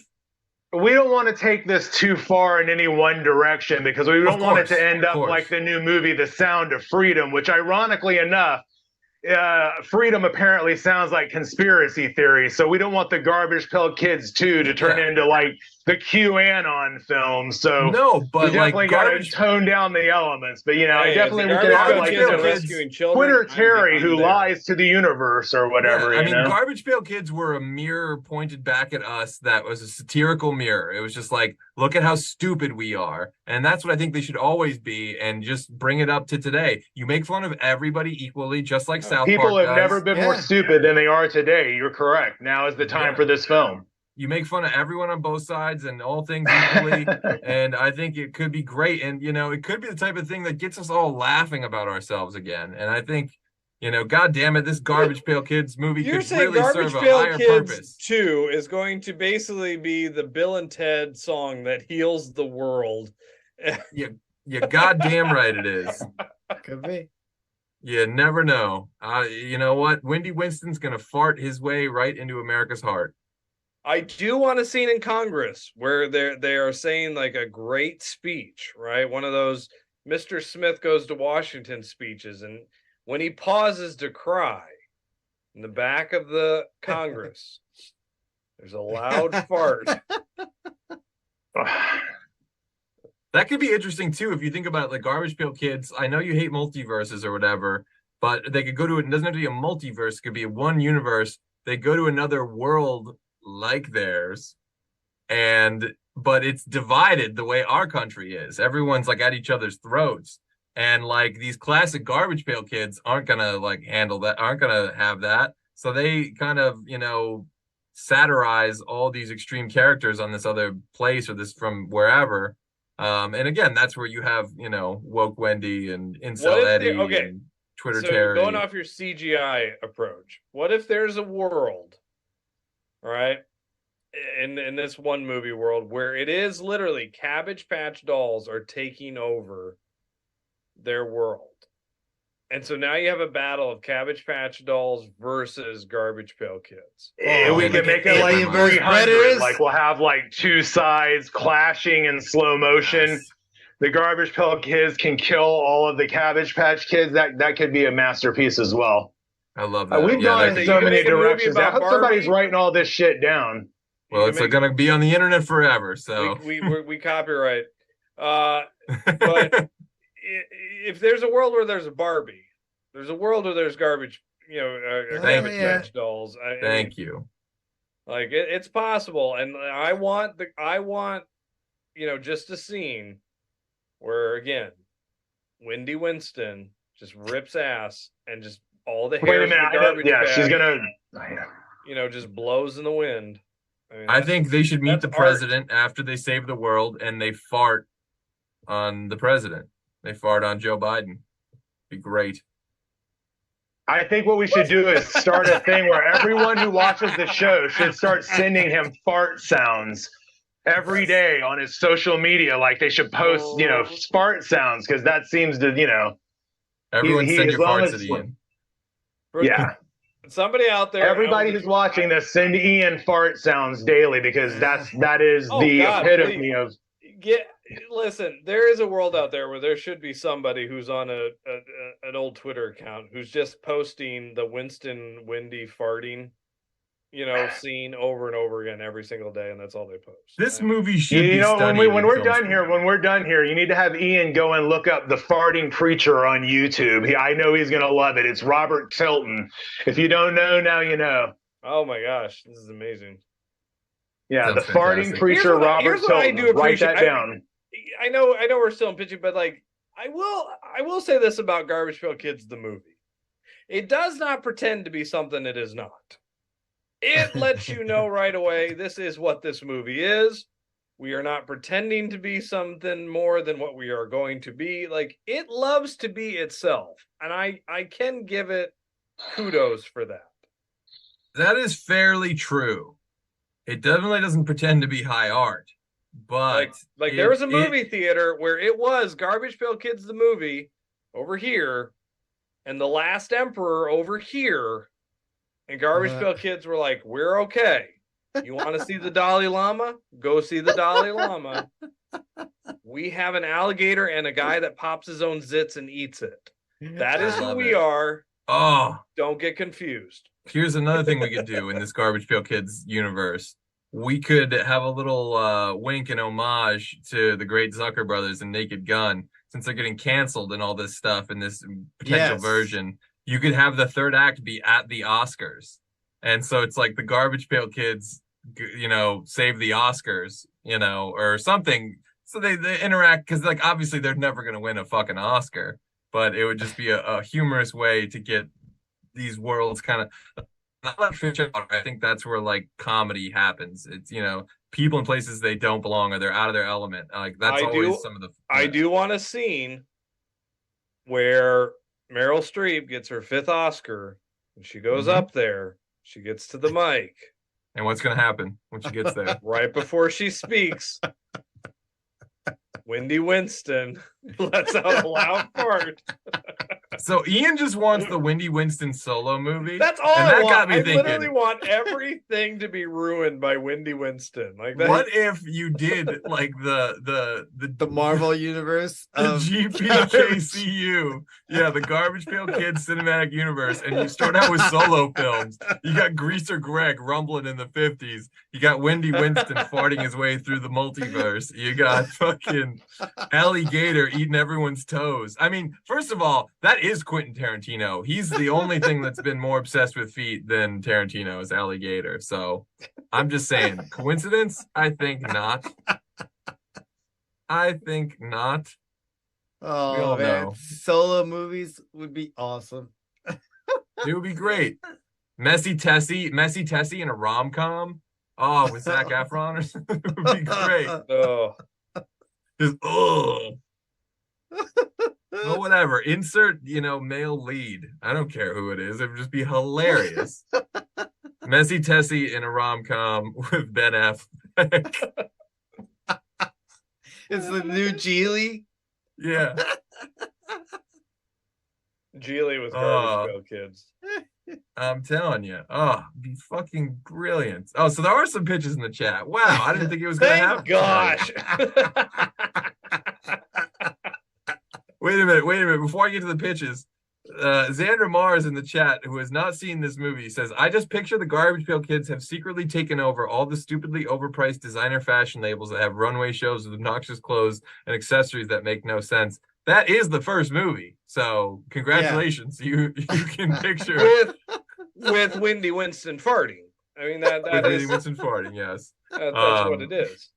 to take this too far in any one direction because we don't want it to end up like the new movie, The Sound of Freedom, which ironically enough, freedom apparently sounds like conspiracy theory. So we don't want the Garbage Pail Kids 2 to turn into like the QAnon film. So no, but we definitely got to tone down the elements. But you know, definitely we could have like rescuing children, Twitter Terry who lies to the universe or whatever. I mean, Garbage Pail Kids were a mirror pointed back at us that was a satirical mirror. It was just like, look at how stupid we are. And that's what I think they should always be, and just bring it up to today. You make fun of everybody equally, just like South Park People have does. never been more stupid than they are today. You're correct. Now is the time for this film. You make fun of everyone on both sides and all things equally, and I think it could be great. And, you know, it could be the type of thing that gets us all laughing about ourselves again. And I think, you know, God damn it, this Garbage Pail Kids movie could really serve a higher purpose. 2 is going to basically be the Bill and Ted song that heals the world. You goddamn right it is. Could be. You never know. You know what? Wendy Winston's going to fart his way right into America's heart. I do want a scene in Congress where they are saying like a great speech, right? One of those Mr. Smith goes to Washington speeches, and when he pauses to cry in the back of the Congress, there's a loud fart. That could be interesting too if you think about it, like Garbage Pail Kids. I know you hate multiverses or whatever, but they could go to it. It doesn't have to be a multiverse. It could be a one universe. They go to another world like theirs, but it's divided the way our country is. Everyone's like at each other's throats, and like these classic Garbage Pail Kids aren't gonna like handle that, aren't gonna have that. So they kind of, you know, satirize all these extreme characters on this other place or this from wherever. And again, that's where you have, you know, Woke Wendy and Incel Eddie and Twitter Terry. Going off your CGI approach, what if there's a world, right, in this one movie world where it is literally Cabbage Patch dolls are taking over their world, And so now you have a battle of Cabbage Patch Dolls versus Garbage Pail Kids. We can make it like 300. Like we'll have like two sides clashing in slow motion. Yes. The Garbage Pail Kids can kill all of the Cabbage Patch Kids. That could be a masterpiece as well. I love that. We've gone in so many directions. I hope somebody's writing all this shit down. Well, it's going to be on the internet forever. So we copyright. But if there's a world where there's a Barbie, there's a world where there's garbage, Garbage Patch Dolls. Thank you. Like it's possible, and I want just a scene where again, Wendy Winston just rips ass and just all the hair. Wait a minute, she's gonna, just blows in the wind. I think they should meet the president after they save the world, and they fart on the president. They fart on Joe Biden. Be great. I think what we should do is start a thing where everyone who watches the show should start sending him fart sounds every day on his social media. Like they should post, fart sounds, because that seems to, everyone send your farts to Ian. Yeah. Somebody out there. Everybody who's watching this, send Ian fart sounds daily, because that is the epitome of. Listen, there is a world out there where there should be somebody who's on an old Twitter account who's just posting the Winston Wendy farting, scene over and over again every single day, and that's all they post. This movie should be studied. When we're done here, you need to have Ian go and look up the farting preacher on YouTube. I know he's gonna love it. It's Robert Tilton. If you don't know, now you know. Oh my gosh, this is amazing. Yeah, the farting preacher, Robert Tilton. Write that down. I know we're still in pitching, but like I will say this about Garbage Pail Kids, the movie. It does not pretend to be something it is not. It lets you know right away, this is what this movie is. We are not pretending to be something more than what we are going to be. Like, it loves to be itself. And I can give it kudos for that. That is fairly true. It definitely doesn't pretend to be high art. But there was a movie theater where it was Garbage Pail Kids the movie over here and The Last Emperor over here, and Garbage Pail Kids were like, we're okay. You want to see the Dalai Lama? Go see the Dalai Lama. We have an alligator and a guy that pops his own zits and eats it. That is who we are. Oh, don't get confused. Here's another thing we could do in this Garbage Pail Kids universe. We could have a little wink and homage to the great Zucker brothers and Naked Gun, since they're getting canceled and all this stuff in this potential version. You could have the third act be at the Oscars. And so it's like the Garbage Pail Kids, save the Oscars, or something. So they interact, because like obviously they're never going to win a fucking Oscar, but it would just be a humorous way to get these worlds kind of. I think that's where like comedy happens. It's people in places they don't belong, or they're out of their element. Like that's some of the. I do want a scene where Meryl Streep gets her 5th Oscar, and she goes up there. She gets to the mic, and what's going to happen when she gets there? Right before she speaks, Wendy Winston lets out a loud fart. So Ian just wants the Wendy Winston solo movie. That's all I want. I literally want everything to be ruined by Wendy Winston. Like that. What if you did like the Marvel universe, the GPKCU, the Garbage Pail Kids cinematic universe, and you start out with solo films. You got Greaser Greg rumbling in the 50s. You got Wendy Winston farting his way through the multiverse. You got fucking alligator eating everyone's toes. I mean, first of all, that is Quentin Tarantino. He's the only thing that's been more obsessed with feet than Tarantino is alligator. So I'm just saying, coincidence? I think not. I think not. Oh man, solo movies would be awesome. It would be great. Messy Tessie in a rom-com. Oh, with Zac Efron or something. It would be great. Oh. Just well, whatever. Insert, male lead. I don't care who it is. It would just be hilarious. Messy Tessie in a rom-com with Ben Affleck. It's the new Geely. Yeah. Geely with Garbage Pail Kids. I'm telling you. Oh, be fucking brilliant. Oh, so there are some pitches in the chat. Wow, I didn't think it was going to happen. Gosh. Wait a minute. Before I get to the pitches, Xandra Mars in the chat, who has not seen this movie, says, I just picture the Garbage Pail Kids have secretly taken over all the stupidly overpriced designer fashion labels that have runway shows with obnoxious clothes and accessories that make no sense. That is the first movie. So congratulations. Yeah. You can picture with Wendy Winston farting. I mean that is Wendy Winston farting, yes. That's what it is.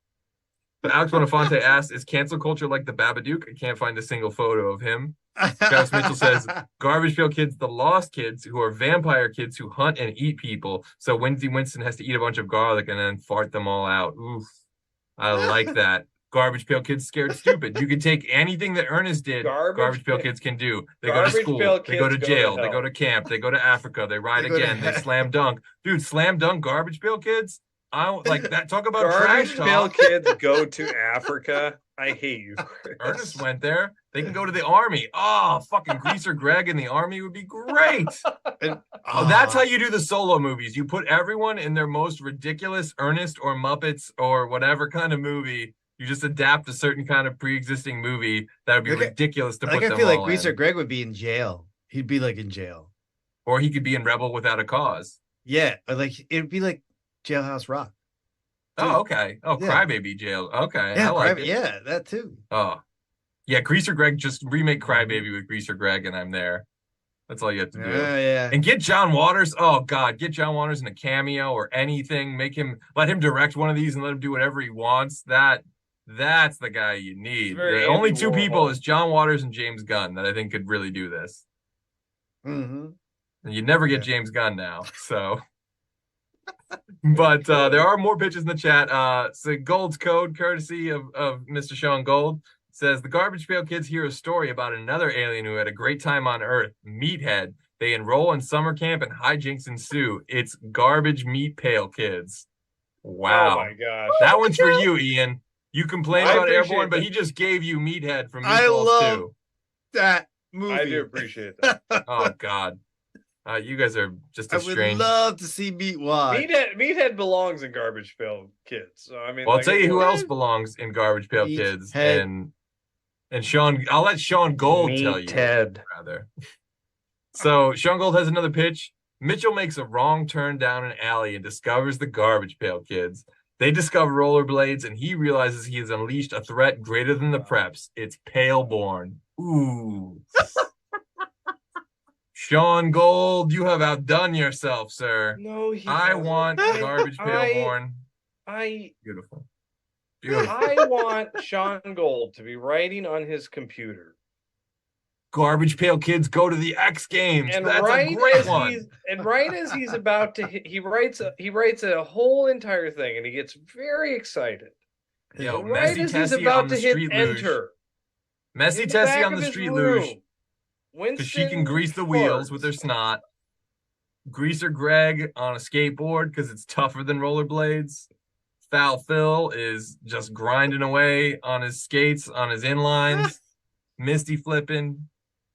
But Alex Bonafonte asks, is cancel culture like the Babadook? I can't find a single photo of him. Travis Mitchell says, Garbage Pail Kids, the lost kids who are vampire kids who hunt and eat people. So Wendy Winston has to eat a bunch of garlic and then fart them all out. Oof. I like that. Garbage Pail Kids scared stupid. You can take anything that Ernest did, Garbage Pail Kids can do. They go to school, they go to jail, they go to camp, they go to Africa, they ride again, they slam dunk. Dude, slam dunk Garbage Pail Kids? I don't like that. Talk about Garbage trash Pail talk. Kids go to Africa. I hate you, Chris. Ernest went there. They can go to the army. Oh, fucking Greaser Greg in the army would be great. That's how you do the solo movies. You put everyone in their most ridiculous Ernest or Muppets or whatever kind of movie. You just adapt a certain kind of pre-existing movie that would be ridiculous to put them all in. I feel like Greaser Greg would be in jail. He'd be like in jail. Or he could be in Rebel Without a Cause. Yeah, or like it'd be like Jailhouse Rock. Oh, okay. Oh, yeah. Crybaby Jail. Okay. Yeah, I like it. Yeah, that too. Oh. Yeah, Greaser Greg, just remake Crybaby with Greaser Greg and I'm there. That's all you have to do. Yeah. And get John Waters. Oh God, get John Waters in a cameo or anything. Let him direct one of these and let him do whatever he wants. That's the guy you need. The only two people is John Waters and James Gunn that I think could really do this. Mm-hmm. And you'd never get James Gunn now. So, but there are more pitches in the chat. So Gold's Code, courtesy of Mr. Sean Gold, says the Garbage Pail Kids hear a story about another alien who had a great time on Earth, Meathead. They enroll in summer camp and hijinks ensue. It's Garbage Meat Pail Kids. Wow. Oh my gosh. That one's for you, Ian. You complain about Airborne, but he just gave you Meathead from Meatballs 2. That movie. I do appreciate that. Oh God. You guys are just a strange. I would love to see Meathead belongs in Garbage Pail Kids. So I mean, well, I'll tell you who else belongs in Garbage Pail Kids, and Sean. I'll let Sean Gold tell you. Rather. So Sean Gold has another pitch. Mitchell makes a wrong turn down an alley and discovers the Garbage Pail Kids. They discover rollerblades, and he realizes he has unleashed a threat greater than the preps. It's Paleborn. Ooh. Sean Gold, you have outdone yourself, sir. No, I want Garbage Paleborn. Beautiful. I want Sean Gold to be writing on his computer. Garbage Pail Kids go to the X Games. And that's a great one. And right as he's about to he writes a whole entire thing and he gets very excited. Yo, right as he's about to hit enter. Messy Tessie on the street luge. Because she can grease the wheels with her snot. Greaser Greg on a skateboard because it's tougher than rollerblades. Foul Phil is just grinding away on his skates, on his inlines. Misty flipping.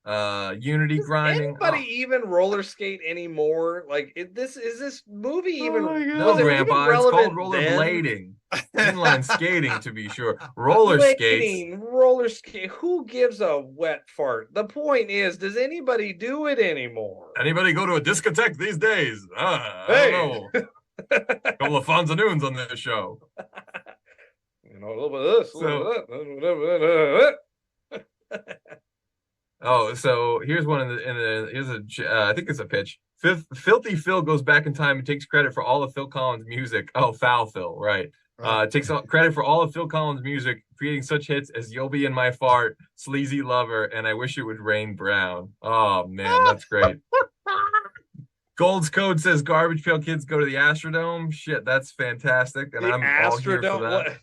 Unity grinding. Anybody even roller skate anymore? Like, is this movie even? No, Grandpa, it's called rollerblading. Inline skating, to be sure. Roller skate. Who gives a wet fart? The point is, does anybody do it anymore? Anybody go to a discotheque these days? I don't know. A couple of Fonzanoons on this show. You know, a little bit of this, a little bit of that. Oh, so here's one I think it's a pitch. Filthy Phil goes back in time and takes credit for all of Phil Collins' music. Oh, Foul Phil, right. Takes credit for all of Phil Collins' music, creating such hits as You'll Be in My Fart, Sleazy Lover, and I Wish It Would Rain Brown. Oh, man, that's great. Gold's Code says Garbage Pail Kids go to the Astrodome. Shit, that's fantastic. And I'm all here for that.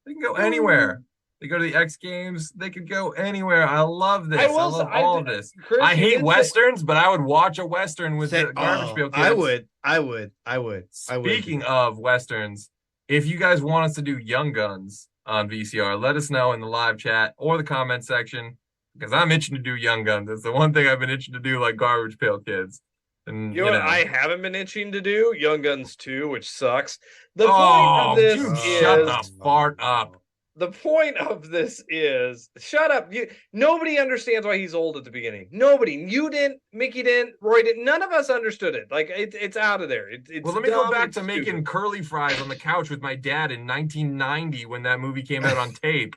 They can go anywhere. They go to the X Games. They could go anywhere. I love this. I love all of this. Chris, I hate Westerns, but I would watch a Western with the Garbage Pail Kids. I would. Speaking of Westerns, if you guys want us to do Young Guns on VCR, let us know in the live chat or the comment section. because I'm itching to do Young Guns. It's the one thing I've been itching to do, like Garbage Pail Kids. And you know what I haven't been itching to do? Young Guns 2, which sucks. The point of this is shut the fart up. The point of this is shut up. Nobody understands why he's old at the beginning. Nobody. You didn't, Mickey didn't, Roy didn't. None of us understood it. Like it's out of there. It's well, let me go back to making curly fries on the couch with my dad in 1990 when that movie came out on tape.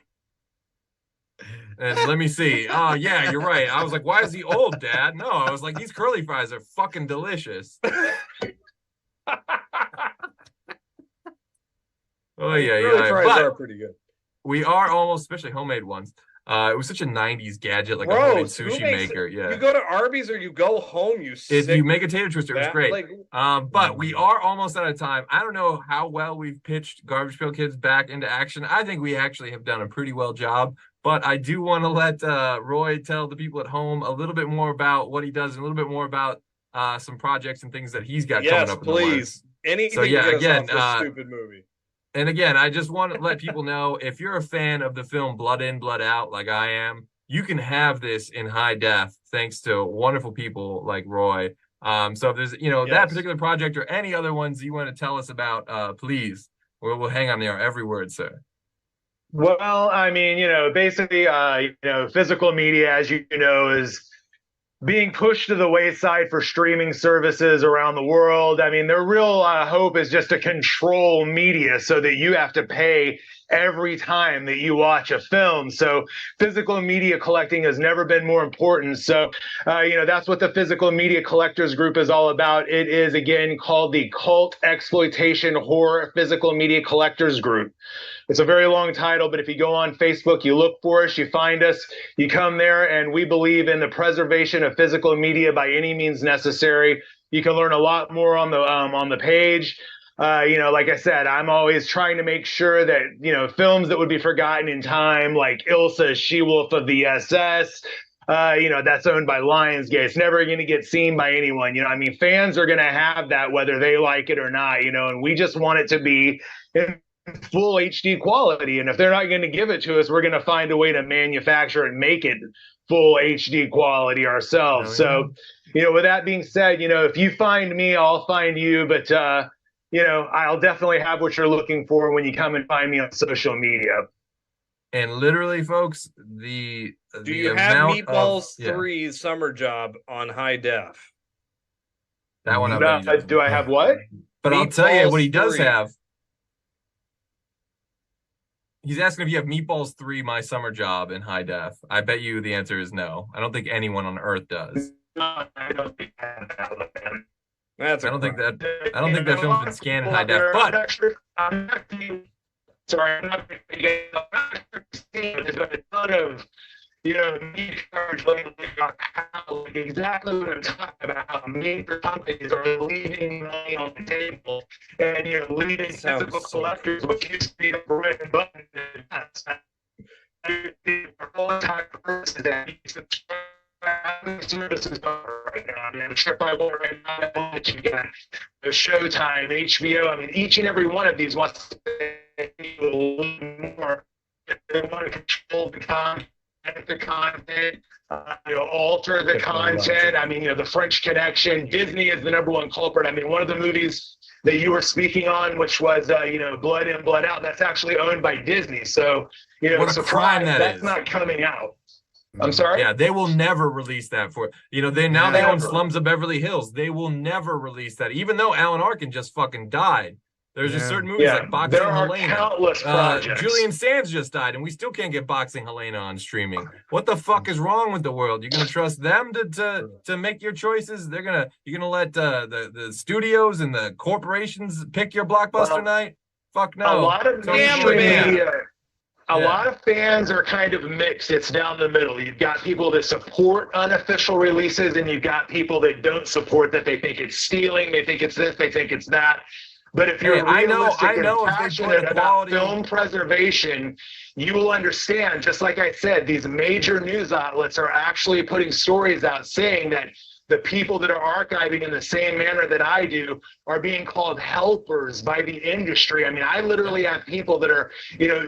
And let me see. Oh, yeah, you're right. I was like, why is he old, Dad? No, I was like, these curly fries are fucking delicious. Oh, yeah, curly fries are pretty good. We are almost, especially homemade ones. It was such a 90s gadget, like a homemade sushi maker. Yeah. You go to Arby's or you go home, you make a tater twister. It was great. Like, but we are almost out of time. I don't know how well we've pitched Garbage Pail Kids back into action. I think we actually have done a pretty well job. But I do want to let Roy tell the people at home a little bit more about what he does and a little bit more about some projects and things that he's got coming up. Yes, please. Anything so, yeah, to get again, us off this stupid movie. And again, I just want to let people know, if you're a fan of the film Blood In, Blood Out, like I am, you can have this in high def thanks to wonderful people like Roy. So if there's, that particular project or any other ones you want to tell us about, please, we'll hang on there every word, sir. Well, I mean, basically, physical media, as you know, is being pushed to the wayside for streaming services around the world. I mean, their real hope is just to control media so that you have to pay every time that you watch a film. So physical media collecting has never been more important. So, that's what the Physical Media Collectors Group is all about. It is, again, called the Cult Exploitation Horror Physical Media Collectors Group. It's a very long title, but if you go on Facebook, you look for us, you find us, you come there, and we believe in the preservation of physical media by any means necessary. You can learn a lot more on the page. Like I said, I'm always trying to make sure that, films that would be forgotten in time, like Ilsa, She-Wolf of the SS, that's owned by Lionsgate. It's never going to get seen by anyone. Fans are going to have that whether they like it or not, and we just want it to be in full HD quality. And if they're not going to give it to us, we're going to find a way to manufacture and make it full HD quality ourselves. So, with that being said, if you find me, I'll find you. But, I'll definitely have what you're looking for when you come and find me on social media. And literally, folks, do you have Meatballs 3 summer job on high def? That one. Do I have what? But I'll tell you what he does have. He's asking if you have Meatballs 3, My Summer Job in high def. I bet you the answer is no. I don't think anyone on earth does. No, I don't think I have I don't think that film's been scanned in high def. But I'm not there's been a ton of me charge exactly what I'm talking about. How major companies are leaving money on the table and leaving physical collectors, which used to be the bread and butter. Services right now. I'm sure if I want right now, that you get Showtime, HBO. Each and every one of these wants to pay a little more. They want to control the content, alter the content. The French Connection. Disney is the number one culprit. One of the movies that you were speaking on, which was Blood In, Blood Out, that's actually owned by Disney. So what a crime that's not coming out. I'm sorry? Yeah, they will never release that they own Slums of Beverly Hills. They will never release that, even though Alan Arkin just fucking died. There's just certain movies like Boxing Helena. Countless projects. Julian Sands just died, and we still can't get Boxing Helena on streaming. What the fuck is wrong with the world? You're gonna trust them to make your choices? You're gonna let the studios and the corporations pick your blockbuster night? Fuck no. A lot of A lot of fans are kind of mixed. It's down the middle. You've got people that support unofficial releases, and you've got people that don't support that. They think it's stealing. They think it's this. They think it's that. But if you're realistic and passionate about film preservation, you will understand, just like I said, these major news outlets are actually putting stories out saying that the people that are archiving in the same manner that I do are being called helpers by the industry. I mean, I literally have people that are,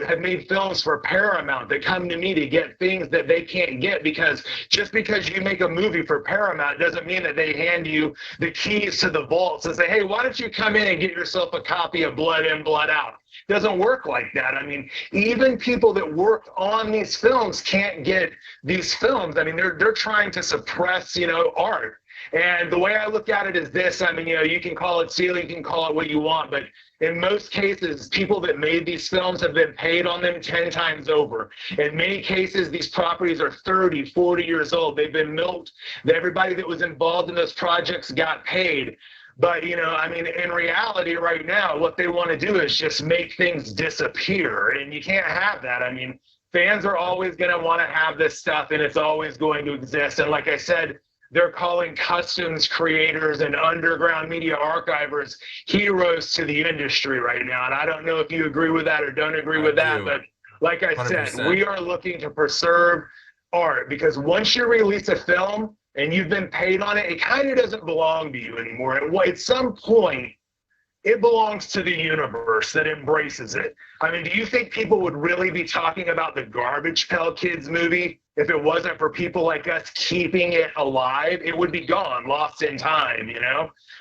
have made films for Paramount that come to me to get things that they can't get, because just because you make a movie for Paramount doesn't mean that they hand you the keys to the vaults and say, hey, why don't you come in and get yourself a copy of Blood In, Blood Out? Doesn't work like that. I mean, even people that work on these films can't get these films. I mean, they're trying to suppress, art. And the way I look at it is this. I mean, you can call it stealing, you can call it what you want, but in most cases, people that made these films have been paid on them 10 times over. In many cases, these properties are 30, 40 years old. They've been milked. Everybody that was involved in those projects got paid. But, I mean, in reality right now, what they want to do is just make things disappear. And you can't have that. I mean, fans are always going to want to have this stuff, and it's always going to exist. And like I said, they're calling customs creators and underground media archivers heroes to the industry right now. And I don't know if you agree with that or don't agree with that. But like I 100%. Said, we are looking to preserve art, because once you release a film and you've been paid on it, it kind of doesn't belong to you anymore. At some point, it belongs to the universe that embraces it. I mean, do you think people would really be talking about the Garbage Pail Kids movie if it wasn't for people like us keeping it alive? It would be gone, lost in time,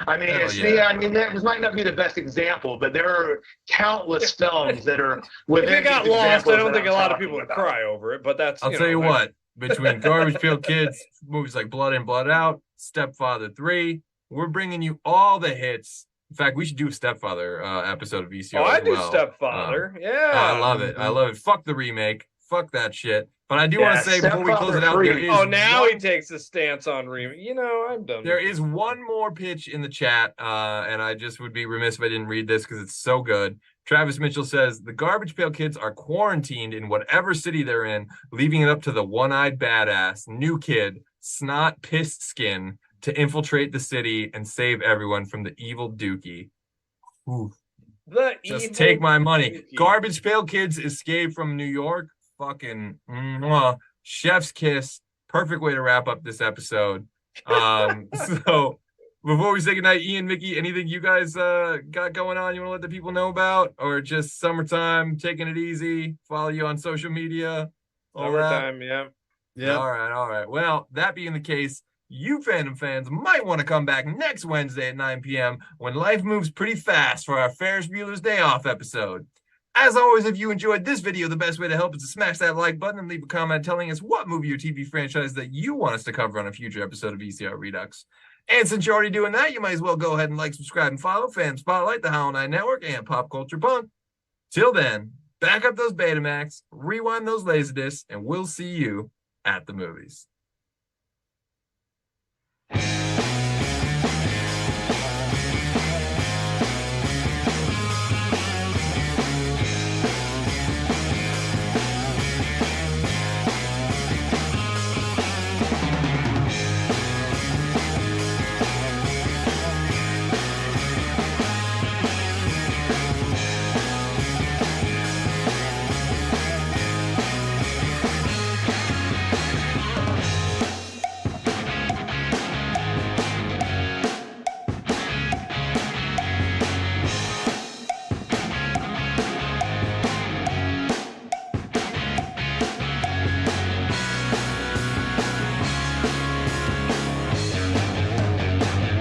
I mean, that might not be the best example, but there are countless films that are within. If it got lost, I don't think a lot of people would cry over it, but that's. I'll tell you what. Between Garbage Pail Kids, movies like Blood In, Blood Out, Stepfather 3, we're bringing you all the hits. In fact, we should do a Stepfather episode of VCR. Oh, I do Stepfather. Yeah. I love it. I love it. Fuck the remake. Fuck that shit. But I do want to say before we close it out, there is now he takes a stance on remake. I'm done. There is one more pitch in the chat, and I just would be remiss if I didn't read this because it's so good. Travis Mitchell says, the Garbage Pail Kids are quarantined in whatever city they're in, leaving it up to the one-eyed badass, new kid, snot pissed skin, to infiltrate the city and save everyone from the evil Dookie. Ooh. Just take my money. Dookie. Garbage Pail Kids escape from New York. Fucking chef's kiss. Perfect way to wrap up this episode. So before we say goodnight, Ian, Mickey, anything you guys got going on you want to let the people know about? Or just summertime, taking it easy, follow you on social media? Summertime, yeah. All right. Well, that being the case, you Fandom fans might want to come back next Wednesday at 9 p.m. when life moves pretty fast for our Ferris Bueller's Day Off episode. As always, if you enjoyed this video, the best way to help is to smash that like button and leave a comment telling us what movie or TV franchise that you want us to cover on a future episode of VCR Redux. And since you're already doing that, you might as well go ahead and like, subscribe, and follow Fandom Spotlite, the Howl 9 Network, and Pop Culture Punk. Till then, back up those Betamax, rewind those Laserdiscs, and we'll see you at the movies.